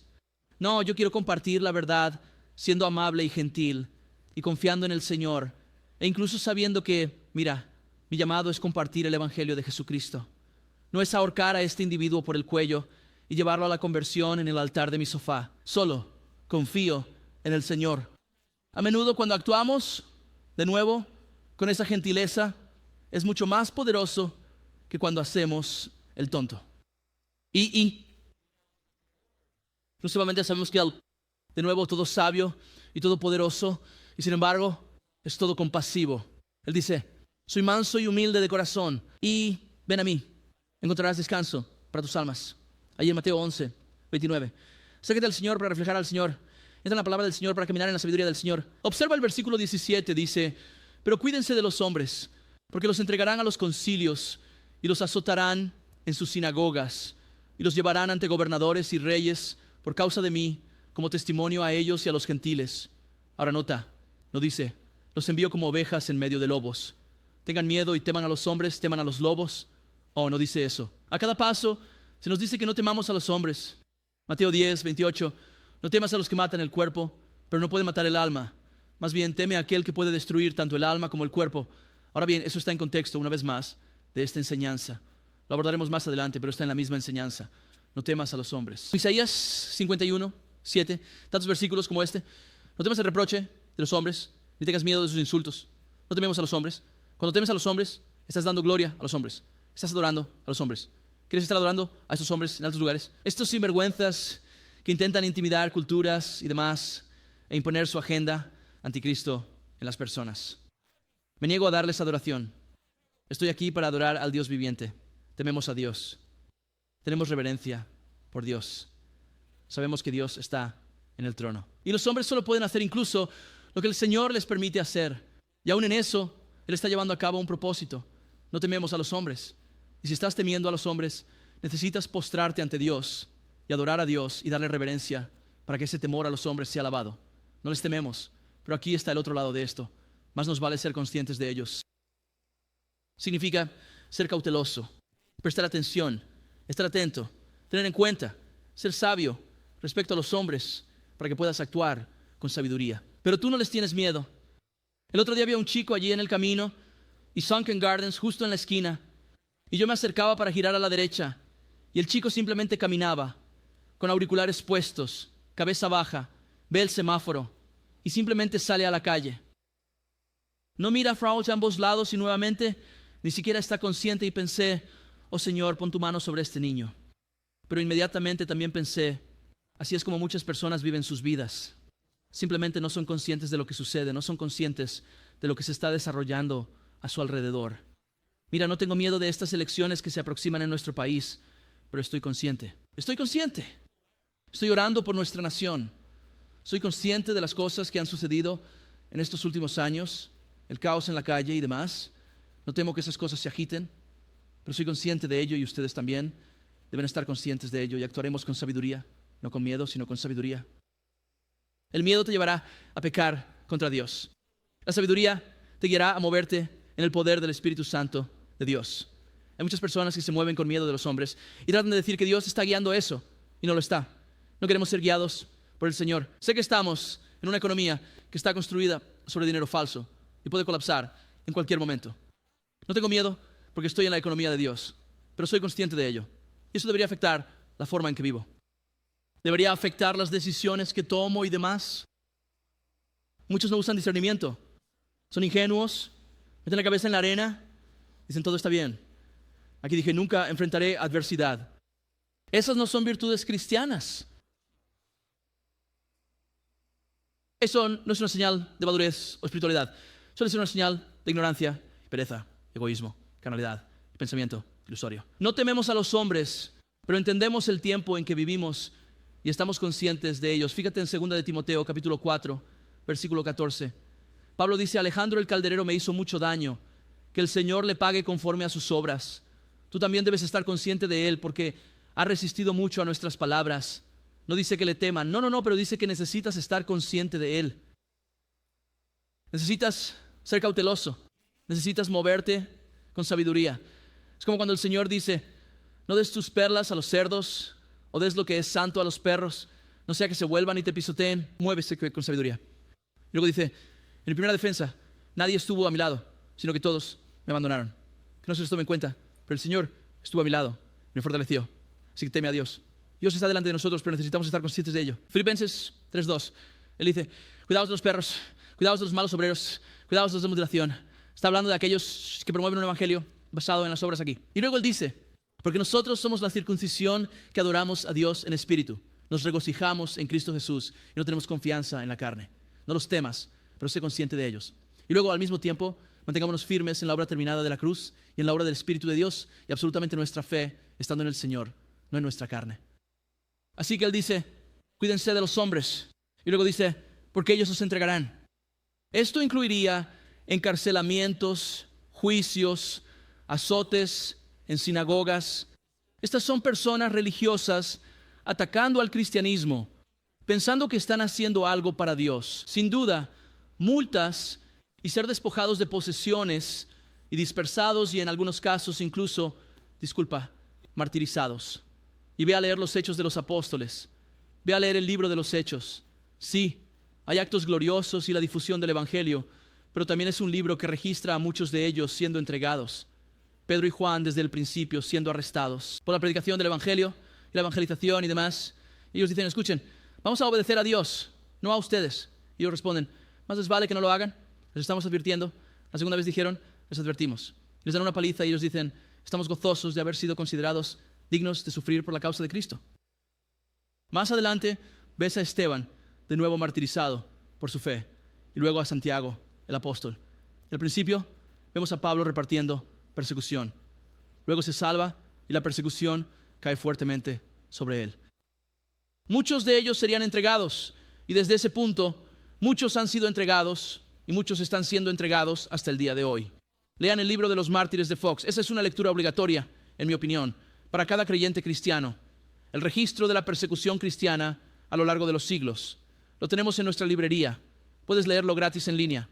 No, yo quiero compartir la verdad siendo amable y gentil y confiando en el Señor. E incluso sabiendo que, mira, mi llamado es compartir el evangelio de Jesucristo. No es ahorcar a este individuo por el cuello y llevarlo a la conversión en el altar de mi sofá. Solo confío en el Señor. A menudo cuando actuamos, de nuevo, con esa gentileza, es mucho más poderoso que cuando hacemos el tonto. Exclusivamente sabemos que de nuevo, todo sabio y todo poderoso, y sin embargo, es todo compasivo. Él dice, soy manso y humilde de corazón, y ven a mí, encontrarás descanso para tus almas. Ahí en Mateo 11, 29. Acércate al Señor para reflejar al Señor. Entra en la palabra del Señor para caminar en la sabiduría del Señor. Observa el versículo 17, dice, pero cuídense de los hombres, porque los entregarán a los concilios y los azotarán en sus sinagogas y los llevarán ante gobernadores y reyes por causa de mí, como testimonio a ellos y a los gentiles. Ahora nota, no dice, los envío como ovejas en medio de lobos. Tengan miedo y teman a los hombres, teman a los lobos. No dice eso. A cada paso se nos dice que no temamos a los hombres. Mateo 10, 28, no temas a los que matan el cuerpo, pero no pueden matar el alma. Más bien teme a aquel que puede destruir tanto el alma como el cuerpo. Ahora bien, eso está en contexto, una vez más, de esta enseñanza. Lo abordaremos más adelante, pero está en la misma enseñanza. No temas a los hombres. Isaías 51, 7, tantos versículos como este. No temas el reproche de los hombres, ni tengas miedo de sus insultos. No tememos a los hombres. Cuando temes a los hombres, estás dando gloria a los hombres. Estás adorando a los hombres. ¿Quieres estar adorando a esos hombres en altos lugares? Estos sinvergüenzas que intentan intimidar culturas y demás e imponer su agenda anticristo en las personas. Me niego a darles adoración. Estoy aquí para adorar al Dios viviente. Tememos a Dios. Tenemos reverencia por Dios. Sabemos que Dios está en el trono. Y los hombres solo pueden hacer incluso lo que el Señor les permite hacer. Y aún en eso, Él está llevando a cabo un propósito. No tememos a los hombres. Y si estás temiendo a los hombres, necesitas postrarte ante Dios y adorar a Dios y darle reverencia para que ese temor a los hombres sea alabado. No les tememos, pero aquí está el otro lado de esto. Más nos vale ser conscientes de ellos. Significa ser cauteloso, prestar atención, estar atento, tener en cuenta, ser sabio respecto a los hombres para que puedas actuar con sabiduría. Pero tú no les tienes miedo. El otro día había un chico allí en el camino y Sunken Gardens justo en la esquina, y yo me acercaba para girar a la derecha y el chico simplemente caminaba con auriculares puestos, cabeza baja, ve el semáforo y simplemente sale a la calle. No mira a Frauch a ambos lados y nuevamente ni siquiera está consciente, y pensé, oh Señor, pon tu mano sobre este niño. Pero inmediatamente también pensé, así es como muchas personas viven sus vidas. Simplemente no son conscientes de lo que sucede, no son conscientes de lo que se está desarrollando a su alrededor. Mira, no tengo miedo de estas elecciones que se aproximan en nuestro país, pero estoy consciente. Estoy orando por nuestra nación. Soy consciente de las cosas que han sucedido en estos últimos años, el caos en la calle y demás. No temo que esas cosas se agiten, pero soy consciente de ello y ustedes también deben estar conscientes de ello, y actuaremos con sabiduría, no con miedo, sino con sabiduría. El miedo te llevará a pecar contra Dios. La sabiduría te guiará a moverte en el poder del Espíritu Santo de Dios. Hay muchas personas que se mueven con miedo de los hombres y tratan de decir que Dios está guiando eso, y no lo está. No queremos ser guiados por el Señor. Sé que estamos en una economía que está construida sobre dinero falso y puede colapsar en cualquier momento. No tengo miedo porque estoy en la economía de Dios, pero soy consciente de ello, y eso debería afectar la forma en que vivo. ¿Debería afectar las decisiones que tomo y demás? Muchos no usan discernimiento. Son ingenuos, meten la cabeza en la arena, dicen todo está bien. Aquí dije, nunca enfrentaré adversidad. Esas no son virtudes cristianas. Eso no es una señal de madurez o espiritualidad. Suele ser una señal de ignorancia, pereza, egoísmo, carnalidad y pensamiento ilusorio. No tememos a los hombres, pero entendemos el tiempo en que vivimos y estamos conscientes de ellos. Fíjate en 2 de Timoteo, capítulo 4, versículo 14. Pablo dice, Alejandro el calderero me hizo mucho daño, que el Señor le pague conforme a sus obras. Tú también debes estar consciente de él porque ha resistido mucho a nuestras palabras. No dice que le teman, no, pero dice que necesitas estar consciente de él. Necesitas ser cauteloso, necesitas moverte con sabiduría. Es como cuando el Señor dice, no des tus perlas a los cerdos o des lo que es santo a los perros, no sea que se vuelvan y te pisoteen. Muévese con sabiduría. Y luego dice, en mi primera defensa, nadie estuvo a mi lado, sino que todos me abandonaron. Que no se les tome en cuenta, pero el Señor estuvo a mi lado, me fortaleció. Así que teme a Dios. Dios está delante de nosotros, pero necesitamos estar conscientes de ello. Filipenses 3:2. Él dice, cuidaos de los perros, cuidaos de los malos obreros, cuidaos de los de mutilación. Está hablando de aquellos que promueven un evangelio basado en las obras aquí. Y luego él dice, porque nosotros somos la circuncisión que adoramos a Dios en espíritu. Nos regocijamos en Cristo Jesús y no tenemos confianza en la carne. No los temas, pero sé consciente de ellos. Y luego al mismo tiempo, mantengámonos firmes en la obra terminada de la cruz y en la obra del Espíritu de Dios y absolutamente nuestra fe estando en el Señor, no en nuestra carne. Así que él dice, cuídense de los hombres. Y luego dice, porque ellos os entregarán. Esto incluiría encarcelamientos, juicios, azotes en sinagogas. Estas son personas religiosas atacando al cristianismo, pensando que están haciendo algo para Dios. Sin duda, multas y ser despojados de posesiones y dispersados y en algunos casos incluso, martirizados. Y ve a leer los Hechos de los Apóstoles. Ve a leer el libro de los Hechos. Sí, hay actos gloriosos y la difusión del Evangelio, pero también es un libro que registra a muchos de ellos siendo entregados. Pedro y Juan desde el principio siendo arrestados por la predicación del Evangelio y la evangelización y demás. Y ellos dicen, escuchen, vamos a obedecer a Dios, no a ustedes. Y ellos responden, más les vale que no lo hagan, les estamos advirtiendo. La segunda vez dijeron, les advertimos. Les dan una paliza y ellos dicen, estamos gozosos de haber sido considerados dignos de sufrir por la causa de Cristo. Más adelante ves a Esteban de nuevo martirizado por su fe y luego a Santiago, el apóstol. Al principio vemos a Pablo repartiendo persecución. Luego se salva y la persecución cae fuertemente sobre él. Muchos de ellos serían entregados y desde ese punto muchos han sido entregados y muchos están siendo entregados hasta el día de hoy. Lean el libro de los mártires de Fox. Esa es una lectura obligatoria, en mi opinión, para cada creyente cristiano. El registro de la persecución cristiana a lo largo de los siglos. Lo tenemos en nuestra librería. Puedes leerlo gratis en línea.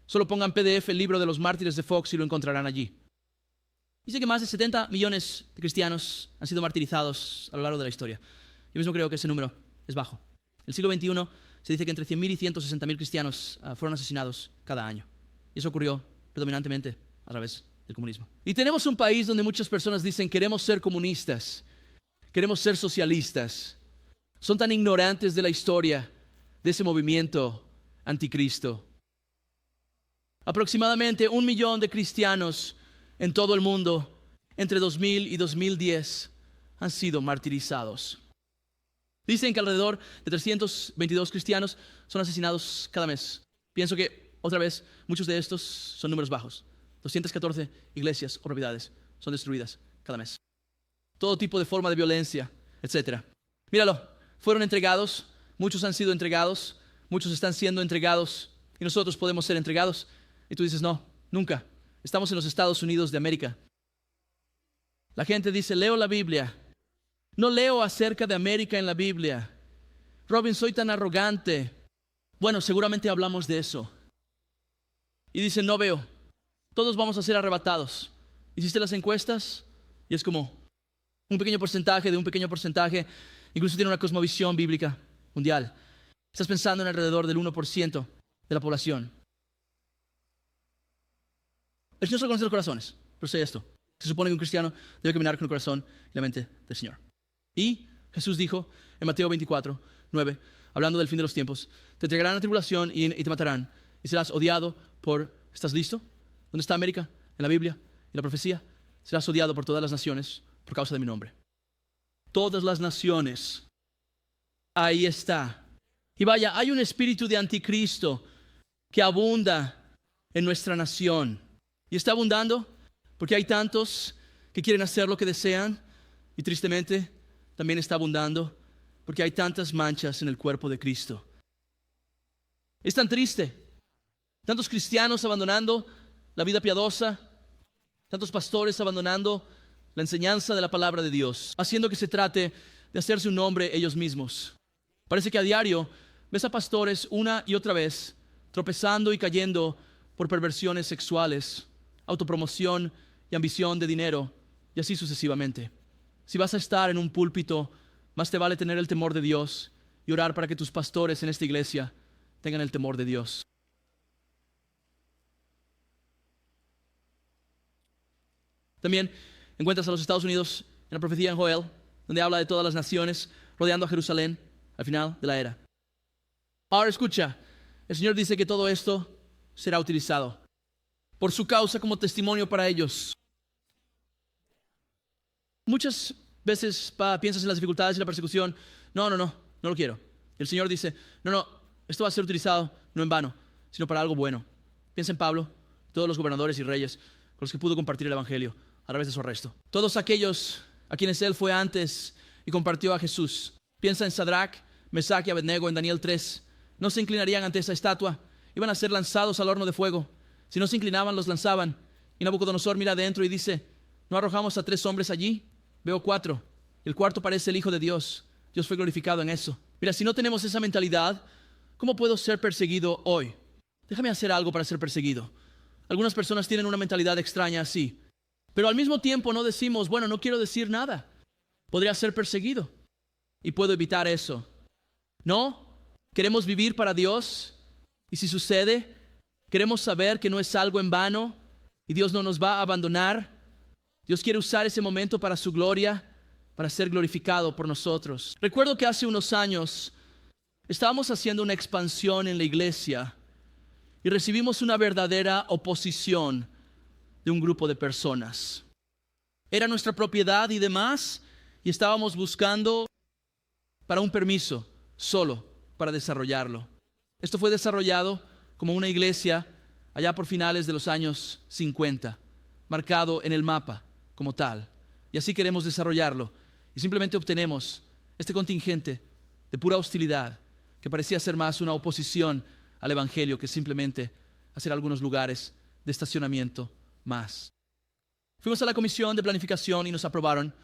Solo pongan PDF el libro de los mártires de Fox y lo encontrarán allí. Dice que más de 70 millones de cristianos han sido martirizados a lo largo de la historia. Yo mismo creo que ese número es bajo. En el siglo XXI se dice que entre 100.000 y 160.000 cristianos fueron asesinados cada año. Y eso ocurrió predominantemente a través del comunismo. Y tenemos un país donde muchas personas dicen queremos ser comunistas, queremos ser socialistas. Son tan ignorantes de la historia de ese movimiento anticristo. Aproximadamente 1 millón de cristianos en todo el mundo entre 2000 y 2010 han sido martirizados. Dicen que alrededor de 322 cristianos son asesinados cada mes. Pienso que, otra vez, muchos de estos son números bajos. 214 iglesias o propiedades son destruidas cada mes. Todo tipo de forma de violencia, etc. Míralo, fueron entregados, muchos han sido entregados, muchos están siendo entregados y nosotros podemos ser entregados. Y tú dices, no, nunca. Estamos en los Estados Unidos de América. La gente dice, leo la Biblia. No leo acerca de América en la Biblia. Robin, soy tan arrogante. Bueno, seguramente hablamos de eso. Y dicen, no veo. Todos vamos a ser arrebatados. Hiciste las encuestas y es como un pequeño porcentaje de un pequeño porcentaje. Incluso tiene una cosmovisión bíblica mundial. Estás pensando en alrededor del 1% de la población. El Señor solo conoce los corazones, pero sé esto. Se supone que un cristiano debe caminar con el corazón y la mente del Señor. Y Jesús dijo en Mateo 24, 9, hablando del fin de los tiempos, te entregarán a tribulación y te matarán, y serás odiado por... ¿Estás listo? ¿Dónde está América? En la Biblia, en la profecía. Serás odiado por todas las naciones por causa de mi nombre. Todas las naciones. Ahí está. Y vaya, hay un espíritu de anticristo que abunda en nuestra nación. Y está abundando porque hay tantos que quieren hacer lo que desean. Y tristemente también está abundando porque hay tantas manchas en el cuerpo de Cristo. Es tan triste. Tantos cristianos abandonando la vida piadosa. Tantos pastores abandonando la enseñanza de la palabra de Dios, haciendo que se trate de hacerse un nombre ellos mismos. Parece que a diario ves a pastores una y otra vez tropezando y cayendo por perversiones sexuales, autopromoción y ambición de dinero, y así sucesivamente. Si vas a estar en un púlpito, más te vale tener el temor de Dios y orar para que tus pastores en esta iglesia tengan el temor de Dios. También encuentras a los Estados Unidos en la profecía en Joel, donde habla de todas las naciones rodeando a Jerusalén al final de la era. Ahora escucha, el Señor dice que todo esto será utilizado por su causa como testimonio para ellos. Muchas veces piensas en las dificultades y la persecución. No lo quiero. El Señor dice, no, esto va a ser utilizado no en vano, sino para algo bueno. Piensa en Pablo, todos los gobernadores y reyes con los que pudo compartir el Evangelio a través de su arresto. Todos aquellos a quienes él fue antes y compartió a Jesús. Piensa en Sadrach, Mesach y Abednego en Daniel 3. No se inclinarían ante esa estatua. Iban a ser lanzados al horno de fuego. Si no se inclinaban, los lanzaban. Y Nabucodonosor mira adentro y dice, ¿no arrojamos a 3 hombres allí? Veo 4. El cuarto parece el Hijo de Dios. Dios fue glorificado en eso. Mira, si no tenemos esa mentalidad, ¿cómo puedo ser perseguido hoy? Déjame hacer algo para ser perseguido. Algunas personas tienen una mentalidad extraña así. Pero al mismo tiempo no decimos, bueno, no quiero decir nada. Podría ser perseguido y puedo evitar eso. No, queremos vivir para Dios y si sucede, queremos saber que no es algo en vano y Dios no nos va a abandonar. Dios quiere usar ese momento para su gloria, para ser glorificado por nosotros. Recuerdo que hace unos años estábamos haciendo una expansión en la iglesia y recibimos una verdadera oposición de un grupo de personas. Era nuestra propiedad y demás, y estábamos buscando para un permiso solo para desarrollarlo. Esto fue desarrollado como una iglesia allá por finales de los años 50, marcado en el mapa como tal. Y así queremos desarrollarlo. Y simplemente obtenemos este contingente de pura hostilidad que parecía ser más una oposición al Evangelio que simplemente hacer algunos lugares de estacionamiento más. Fuimos a la comisión de planificación y nos aprobaron.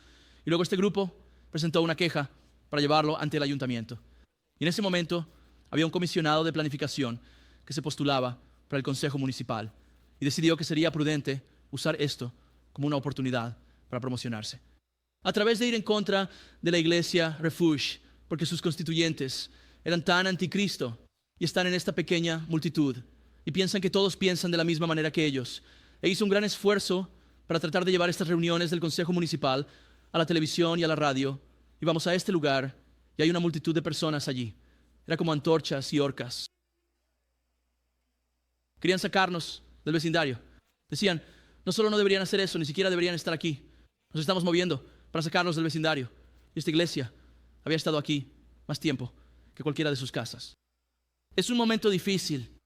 Y luego este grupo presentó una queja para llevarlo ante el ayuntamiento. Y en ese momento había un comisionado de planificación que se postulaba para el consejo municipal y decidió que sería prudente usar esto como una oportunidad para promocionarse. A través de ir en contra de la iglesia Refuge, porque sus constituyentes eran tan anticristo y están en esta pequeña multitud y piensan que todos piensan de la misma manera que ellos. E hizo un gran esfuerzo para tratar de llevar estas reuniones del consejo municipal a la televisión y a la radio. Y vamos a este lugar y hay una multitud de personas allí. Era como antorchas y horcas. Querían sacarnos del vecindario. Decían, no solo no deberían hacer eso, ni siquiera deberían estar aquí. Nos estamos moviendo para sacarlos del vecindario. Y esta iglesia había estado aquí más tiempo que cualquiera de sus casas. Es un momento difícil.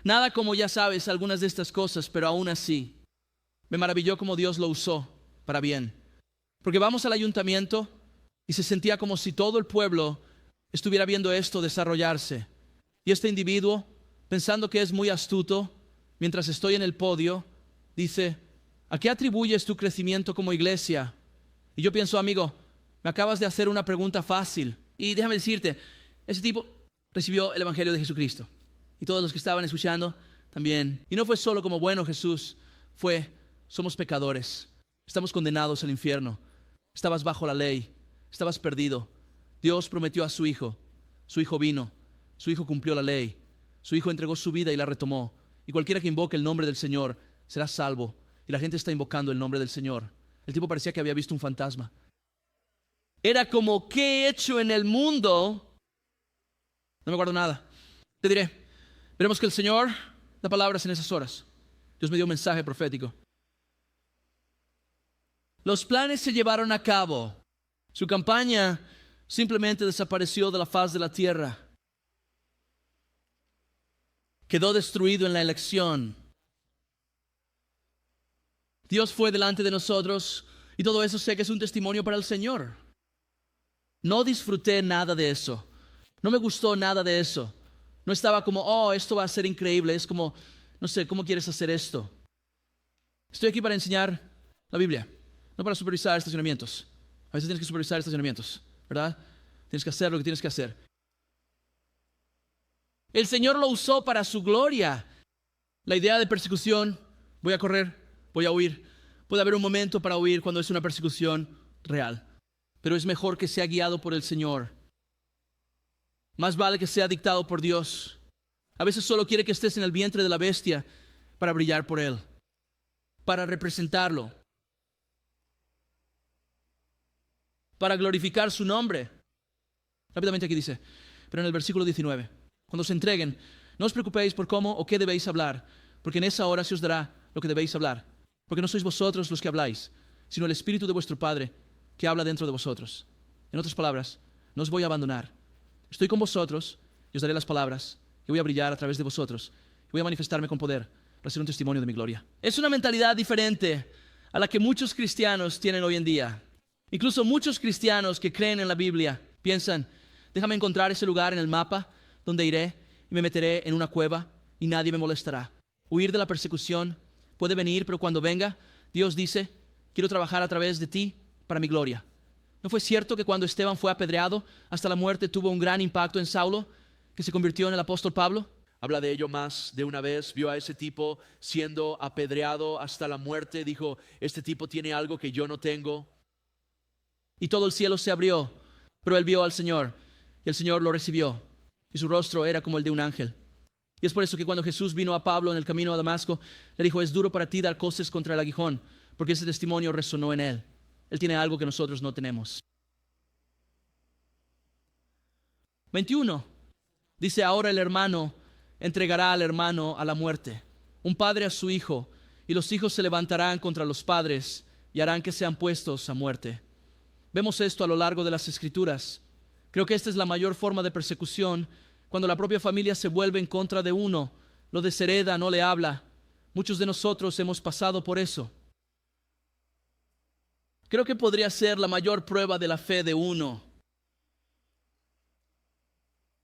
Nada como ya sabes algunas de estas cosas, pero aún así me maravilló cómo Dios lo usó para bien. Porque vamos al ayuntamiento y se sentía como si todo el pueblo estuviera viendo esto desarrollarse. Y este individuo, pensando que es muy astuto, mientras estoy en el podio, dice, ¿a qué atribuyes tu crecimiento como iglesia? Y yo pienso, amigo, me acabas de hacer una pregunta fácil. Y déjame decirte, ese tipo recibió el Evangelio de Jesucristo. Y todos los que estaban escuchando también. Y no fue solo como, bueno, Jesús, fue, somos pecadores, estamos condenados al infierno, estabas bajo la ley, estabas perdido. Dios prometió a su Hijo vino, su Hijo cumplió la ley, su Hijo entregó su vida y la retomó. Y cualquiera que invoque el nombre del Señor será salvo. Y la gente está invocando el nombre del Señor. El tipo parecía que había visto un fantasma. era como, ¿qué he hecho en el mundo? No me guardo nada. Te diré, veremos que el Señor da palabras en esas horas. Dios me dio un mensaje profético. Los planes se llevaron a cabo. Su campaña simplemente desapareció de la faz de la tierra. Quedó destruido en la elección. Dios fue delante de nosotros y todo eso sé que es un testimonio para el Señor. No disfruté nada de eso. No me gustó nada de eso. No estaba como, oh, esto va a ser increíble. Es como, no sé, ¿cómo quieres hacer esto? Estoy aquí para enseñar la Biblia, no para supervisar estacionamientos. A veces tienes que supervisar estacionamientos, ¿verdad? Tienes que hacer lo que tienes que hacer. El Señor lo usó para su gloria. La idea de persecución, voy a correr, voy a huir. Puede haber un momento para huir cuando es una persecución real, pero es mejor que sea guiado por el Señor. Más vale que sea dictado por Dios. A veces solo quiere que estés en el vientre de la bestia para brillar por Él, para representarlo, para glorificar su nombre. Rápidamente aquí dice, pero en el versículo 19, cuando se entreguen, no os preocupéis por cómo o qué debéis hablar, porque en esa hora se os dará lo que debéis hablar, porque no sois vosotros los que habláis, sino el Espíritu de vuestro Padre que habla dentro de vosotros. En otras palabras, no os voy a abandonar. Estoy con vosotros y os daré las palabras y voy a brillar a través de vosotros y voy a manifestarme con poder para ser un testimonio de mi gloria. Es una mentalidad diferente a la que muchos cristianos tienen hoy en día. Incluso muchos cristianos que creen en la Biblia piensan, déjame encontrar ese lugar en el mapa donde iré y me meteré en una cueva y nadie me molestará. Huir de la persecución puede venir, pero cuando venga, Dios dice, quiero trabajar a través de ti para mi gloria. ¿No fue cierto que cuando Esteban fue apedreado hasta la muerte tuvo un gran impacto en Saulo, que se convirtió en el apóstol Pablo? Habla de ello más de una vez. Vio a ese tipo siendo apedreado hasta la muerte. Dijo, este tipo tiene algo que yo no tengo. Y todo el cielo se abrió, pero él vio al Señor y el Señor lo recibió y su rostro era como el de un ángel. Y es por eso que cuando Jesús vino a Pablo en el camino a Damasco, le dijo, es duro para ti dar coces contra el aguijón, porque ese testimonio resonó en él. Él tiene algo que nosotros no tenemos. 21. Dice, ahora el hermano entregará al hermano a la muerte, un padre a su hijo, y los hijos se levantarán contra los padres y harán que sean puestos a muerte. Vemos esto a lo largo de las Escrituras. Creo que esta es la mayor forma de persecución, cuando la propia familia se vuelve en contra de uno, lo deshereda, no le habla. Muchos de nosotros hemos pasado por eso. Creo que podría ser la mayor prueba de la fe de uno.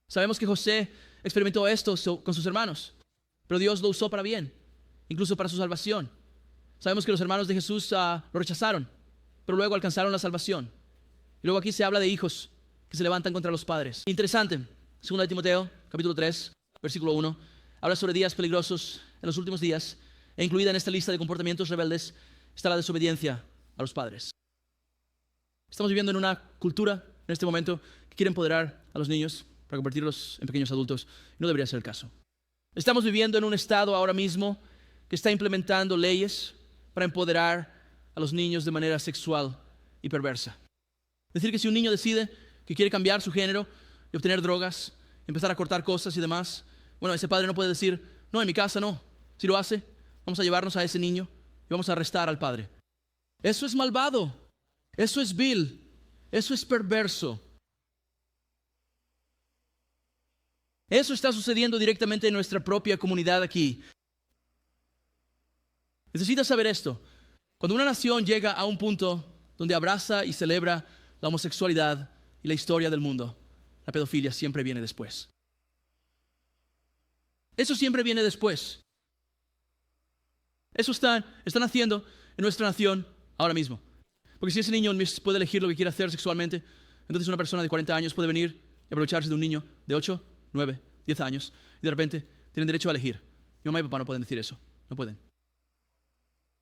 Sabemos que José experimentó esto con sus hermanos, pero Dios lo usó para bien, incluso para su salvación. Sabemos que los hermanos de Jesús lo rechazaron, pero luego alcanzaron la salvación. Y luego aquí se habla de hijos que se levantan contra los padres. Interesante, 2 de Timoteo, capítulo 3, versículo 1, habla sobre días peligrosos en los últimos días, e incluida en esta lista de comportamientos rebeldes está la desobediencia a los padres. Estamos viviendo en una cultura en este momento que quiere empoderar a los niños para convertirlos en pequeños adultos. No debería ser el caso. Estamos viviendo en un estado ahora mismo que está implementando leyes para empoderar a los niños de manera sexual y perversa. Es decir, que si un niño decide que quiere cambiar su género y obtener drogas, empezar a cortar cosas y demás, bueno, ese padre no puede decir, no, en mi casa no. Si lo hace, vamos a llevarnos a ese niño y vamos a arrestar al padre. Eso es malvado. Eso es vil. Eso es perverso. Eso está sucediendo directamente en nuestra propia comunidad aquí. Necesitas saber esto. Cuando una nación llega a un punto donde abraza y celebra la homosexualidad y la historia del mundo, la pedofilia siempre viene después. Eso siempre viene después. Eso están haciendo en nuestra nación ahora mismo. Porque si ese niño puede elegir lo que quiere hacer sexualmente, entonces una persona de 40 años puede venir y aprovecharse de un niño de 8, 9, 10 años y de repente tienen derecho a elegir. Mi mamá y papá no pueden decir eso, no pueden.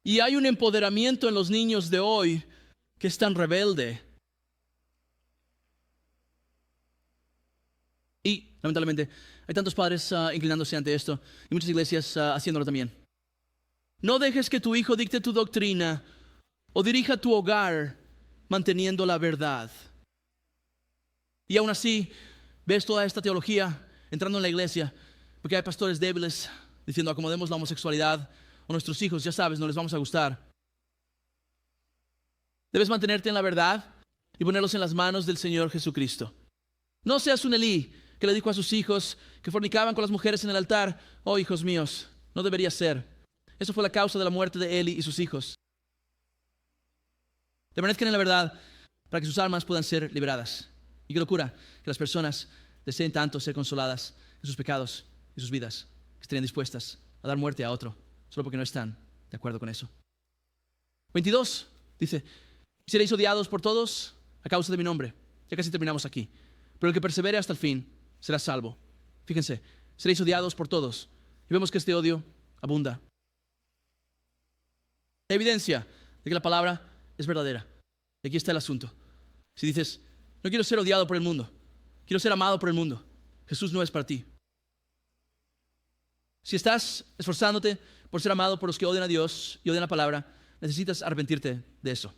Y hay un empoderamiento en los niños de hoy que es tan rebelde. Y lamentablemente hay tantos padres inclinándose ante esto y muchas iglesias haciéndolo también. No dejes que tu hijo dicte tu doctrina o dirija tu hogar manteniendo la verdad. Y aún así, ves toda esta teología entrando en la iglesia, porque hay pastores débiles diciendo acomodemos la homosexualidad, o nuestros hijos, ya sabes, no les vamos a gustar. Debes mantenerte en la verdad y ponerlos en las manos del Señor Jesucristo. No seas un Elí que le dijo a sus hijos que fornicaban con las mujeres en el altar: oh, hijos míos, no debería ser. Eso fue la causa de la muerte de Eli y sus hijos. Permanezcan en la verdad para que sus almas puedan ser liberadas. Y qué locura que las personas deseen tanto ser consoladas en sus pecados y sus vidas, que estarían dispuestas a dar muerte a otro solo porque no están de acuerdo con eso. 22 dice: y seréis odiados por todos a causa de mi nombre. Ya casi terminamos aquí. Pero el que persevere hasta el fin será salvo. Fíjense, seréis odiados por todos. Y vemos que este odio abunda. Hay evidencia de que la palabra es verdadera. Y aquí está el asunto. Si dices: no quiero ser odiado por el mundo, quiero ser amado por el mundo, Jesús no es para ti. Si estás esforzándote por ser amado por los que odian a Dios y odian la palabra, necesitas arrepentirte de eso.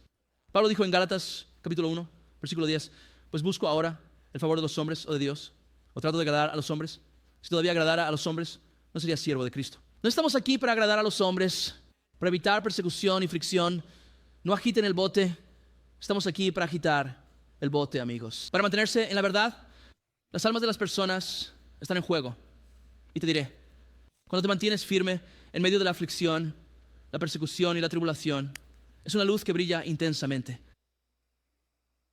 Pablo dijo en Gálatas capítulo 1, versículo 10: pues busco ahora el favor de los hombres o de Dios, o trato de agradar a los hombres. Si todavía agradara a los hombres, no sería siervo de Cristo. No estamos aquí para agradar a los hombres, para evitar persecución y fricción. No agiten el bote. Estamos aquí para agitar el bote, amigos. Para mantenerse en la verdad, las almas de las personas están en juego. Y te diré, cuando te mantienes firme en medio de la aflicción, la persecución y la tribulación, es una luz que brilla intensamente.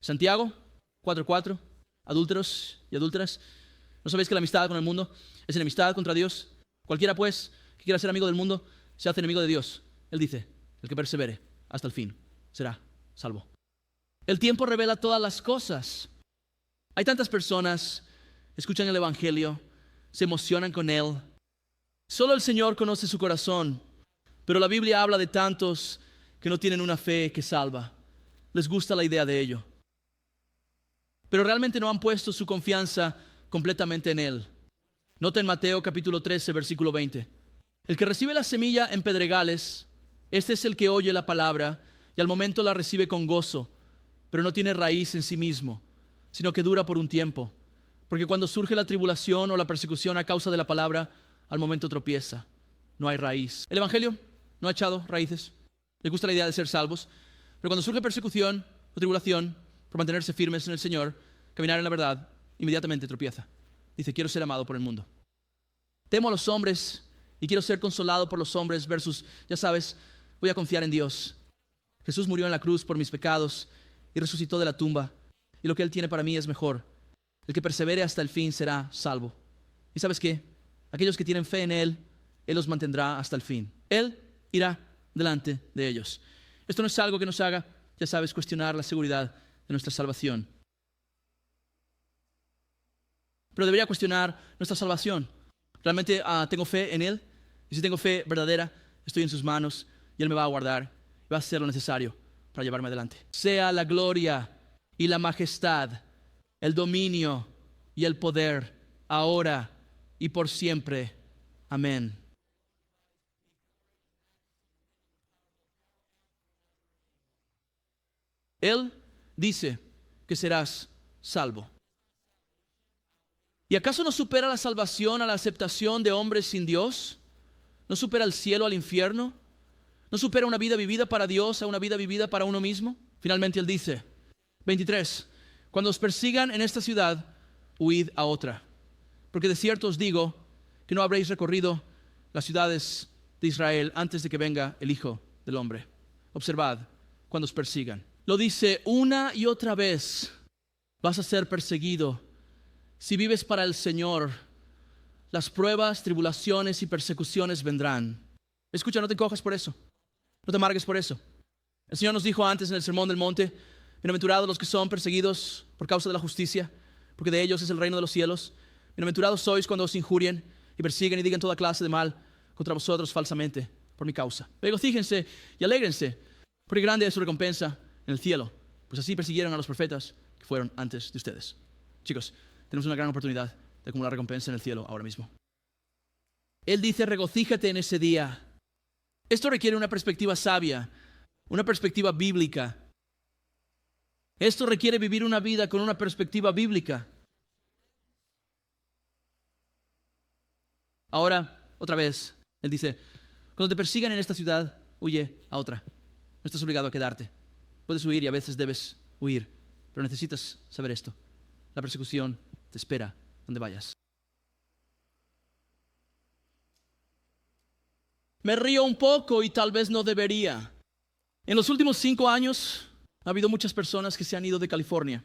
Santiago 4:4: adúlteros y adúlteras, ¿no sabéis que la amistad con el mundo es enemistad contra Dios? Cualquiera pues que quiera ser amigo del mundo se hace enemigo de Dios. Él dice: el que persevere hasta el fin será salvo. El tiempo revela todas las cosas. Hay tantas personas que escuchan el Evangelio, se emocionan con él. Solo el Señor conoce su corazón, pero la Biblia habla de tantos que no tienen una fe que salva. Les gusta la idea de ello, pero realmente no han puesto su confianza completamente en Él. Nota en Mateo capítulo 13, versículo 20: el que recibe la semilla en pedregales, este es el que oye la palabra y al momento la recibe con gozo, pero no tiene raíz en sí mismo, sino que dura por un tiempo. Porque cuando surge la tribulación o la persecución a causa de la palabra, al momento tropieza. No hay raíz. El Evangelio no ha echado raíces. Le gusta la idea de ser salvos, pero cuando surge persecución o tribulación, por mantenerse firmes en el Señor, caminar en la verdad, inmediatamente tropieza. Dice: quiero ser amado por el mundo. Temo a los hombres y quiero ser consolado por los hombres versus, ya sabes, voy a confiar en Dios. Jesús murió en la cruz por mis pecados y resucitó de la tumba, y lo que Él tiene para mí es mejor. El que persevere hasta el fin será salvo. ¿Y sabes qué? Aquellos que tienen fe en Él, Él los mantendrá hasta el fin. Él irá delante de ellos. Esto no es algo que nos haga, ya sabes, cuestionar la seguridad de nuestra salvación, pero debería cuestionar nuestra salvación. ¿Realmente tengo fe en Él? Y si tengo fe verdadera, estoy en sus manos y Él me va a guardar y va a hacer lo necesario para llevarme adelante. Sea la gloria y la majestad, el dominio y el poder, ahora y por siempre. Amén. Él dice que serás salvo. ¿Y acaso no supera la salvación a la aceptación de hombres sin Dios? ¿No supera el cielo al infierno? ¿No supera una vida vivida para Dios a una vida vivida para uno mismo? Finalmente Él dice, 23, cuando os persigan en esta ciudad, huid a otra. Porque de cierto os digo que no habréis recorrido las ciudades de Israel antes de que venga el Hijo del Hombre. Observad cuando os persigan. Lo dice una y otra vez: vas a ser perseguido. Si vives para el Señor, las pruebas, tribulaciones y persecuciones vendrán. Escucha, no te encojas por eso, no te amargues por eso. El Señor nos dijo antes en el Sermón del Monte: bienaventurados los que son perseguidos por causa de la justicia, porque de ellos es el reino de los cielos. Bienaventurados sois cuando os injurien y persiguen y digan toda clase de mal contra vosotros falsamente por mi causa. Regocíjense y alégrense, porque grande es su recompensa en el cielo, pues así persiguieron a los profetas que fueron antes de ustedes. Chicos, tenemos una gran oportunidad de acumular recompensa en el cielo ahora mismo. Él dice: regocíjate en ese día. Esto requiere una perspectiva sabia, una perspectiva bíblica. Esto requiere vivir una vida con una perspectiva bíblica. Ahora, otra vez, Él dice, cuando te persigan en esta ciudad, huye a otra. No estás obligado a quedarte. Puedes huir y a veces debes huir, pero necesitas saber esto. La persecución te espera donde vayas. Me río un poco y tal vez no debería. En los últimos 5 años ha habido muchas personas que se han ido de California.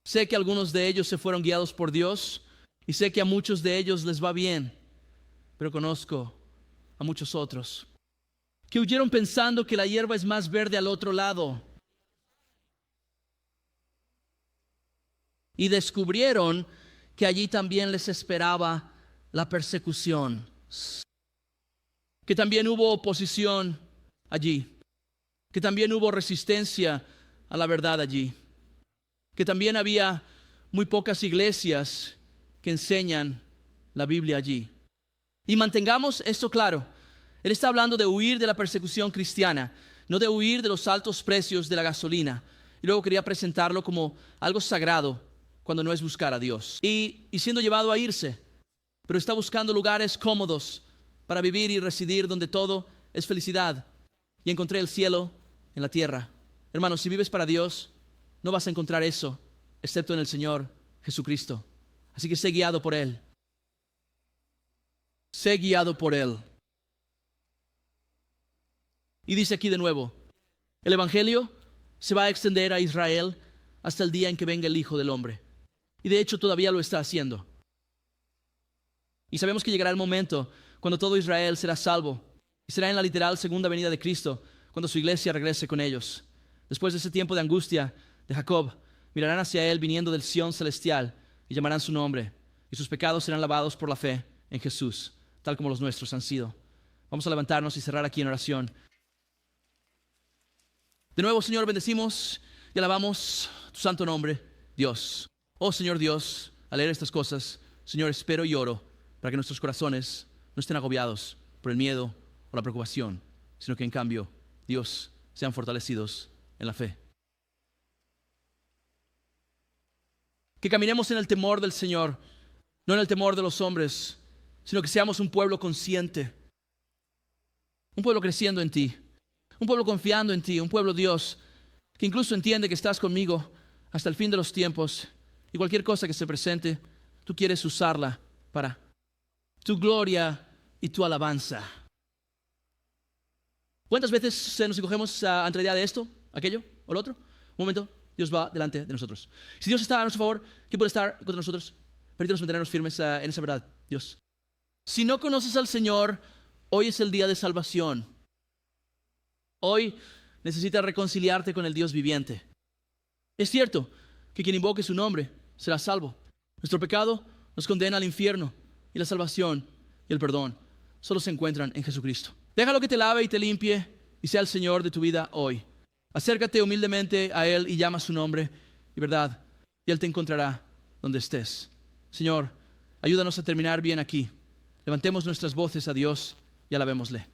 Sé que algunos de ellos se fueron guiados por Dios y sé que a muchos de ellos les va bien, pero conozco a muchos otros que huyeron pensando que la hierba es más verde al otro lado y descubrieron que allí también les esperaba la persecución, que también hubo oposición allí, que también hubo resistencia a la verdad allí, que también había muy pocas iglesias que enseñan la Biblia allí. Y mantengamos esto claro. Él está hablando de huir de la persecución cristiana, no de huir de los altos precios de la gasolina. Y luego quería presentarlo como algo sagrado cuando no es buscar a Dios. Y siendo llevado a irse, pero está buscando lugares cómodos para vivir y residir donde todo es felicidad. Y encontré el cielo en la tierra. Hermanos, si vives para Dios, no vas a encontrar eso, excepto en el Señor Jesucristo. Así que sé guiado por Él. Sé guiado por Él. Y dice aquí de nuevo, el Evangelio se va a extender a Israel hasta el día en que venga el Hijo del Hombre. Y de hecho todavía lo está haciendo. Y sabemos que llegará el momento cuando todo Israel será salvo. Y será en la literal segunda venida de Cristo, cuando su iglesia regrese con ellos. Después de ese tiempo de angustia de Jacob, mirarán hacia Él viniendo del Sión celestial y llamarán su nombre. Y sus pecados serán lavados por la fe en Jesús, tal como los nuestros han sido. Vamos a levantarnos y cerrar aquí en oración. De nuevo, Señor, bendecimos y alabamos tu santo nombre, Dios. Oh Señor Dios, al leer estas cosas, Señor, espero y oro para que nuestros corazones no estén agobiados por el miedo o la preocupación, sino que en cambio, Dios, sean fortalecidos en la fe. Que caminemos en el temor del Señor, no en el temor de los hombres, sino que seamos un pueblo consciente, un pueblo creciendo en ti, un pueblo confiando en ti, un pueblo Dios, que incluso entiende que estás conmigo hasta el fin de los tiempos y cualquier cosa que se presente, tú quieres usarla para tu gloria y tu alabanza. ¿Cuántas veces nos encogemos ante la idea de esto, aquello o lo otro? Un momento, Dios va delante de nosotros. Si Dios está a nuestro favor, ¿quién puede estar contra nosotros? Permítanos mantenernos firmes en esa verdad, Dios. Si no conoces al Señor, hoy es el día de salvación. Hoy necesitas reconciliarte con el Dios viviente. Es cierto que quien invoque su nombre será salvo. Nuestro pecado nos condena al infierno y la salvación y el perdón solo se encuentran en Jesucristo. Déjalo que te lave y te limpie y sea el Señor de tu vida hoy. Acércate humildemente a Él y llama su nombre y verdad, y Él te encontrará donde estés. Señor, ayúdanos a terminar bien aquí. Levantemos nuestras voces a Dios y alabémosle.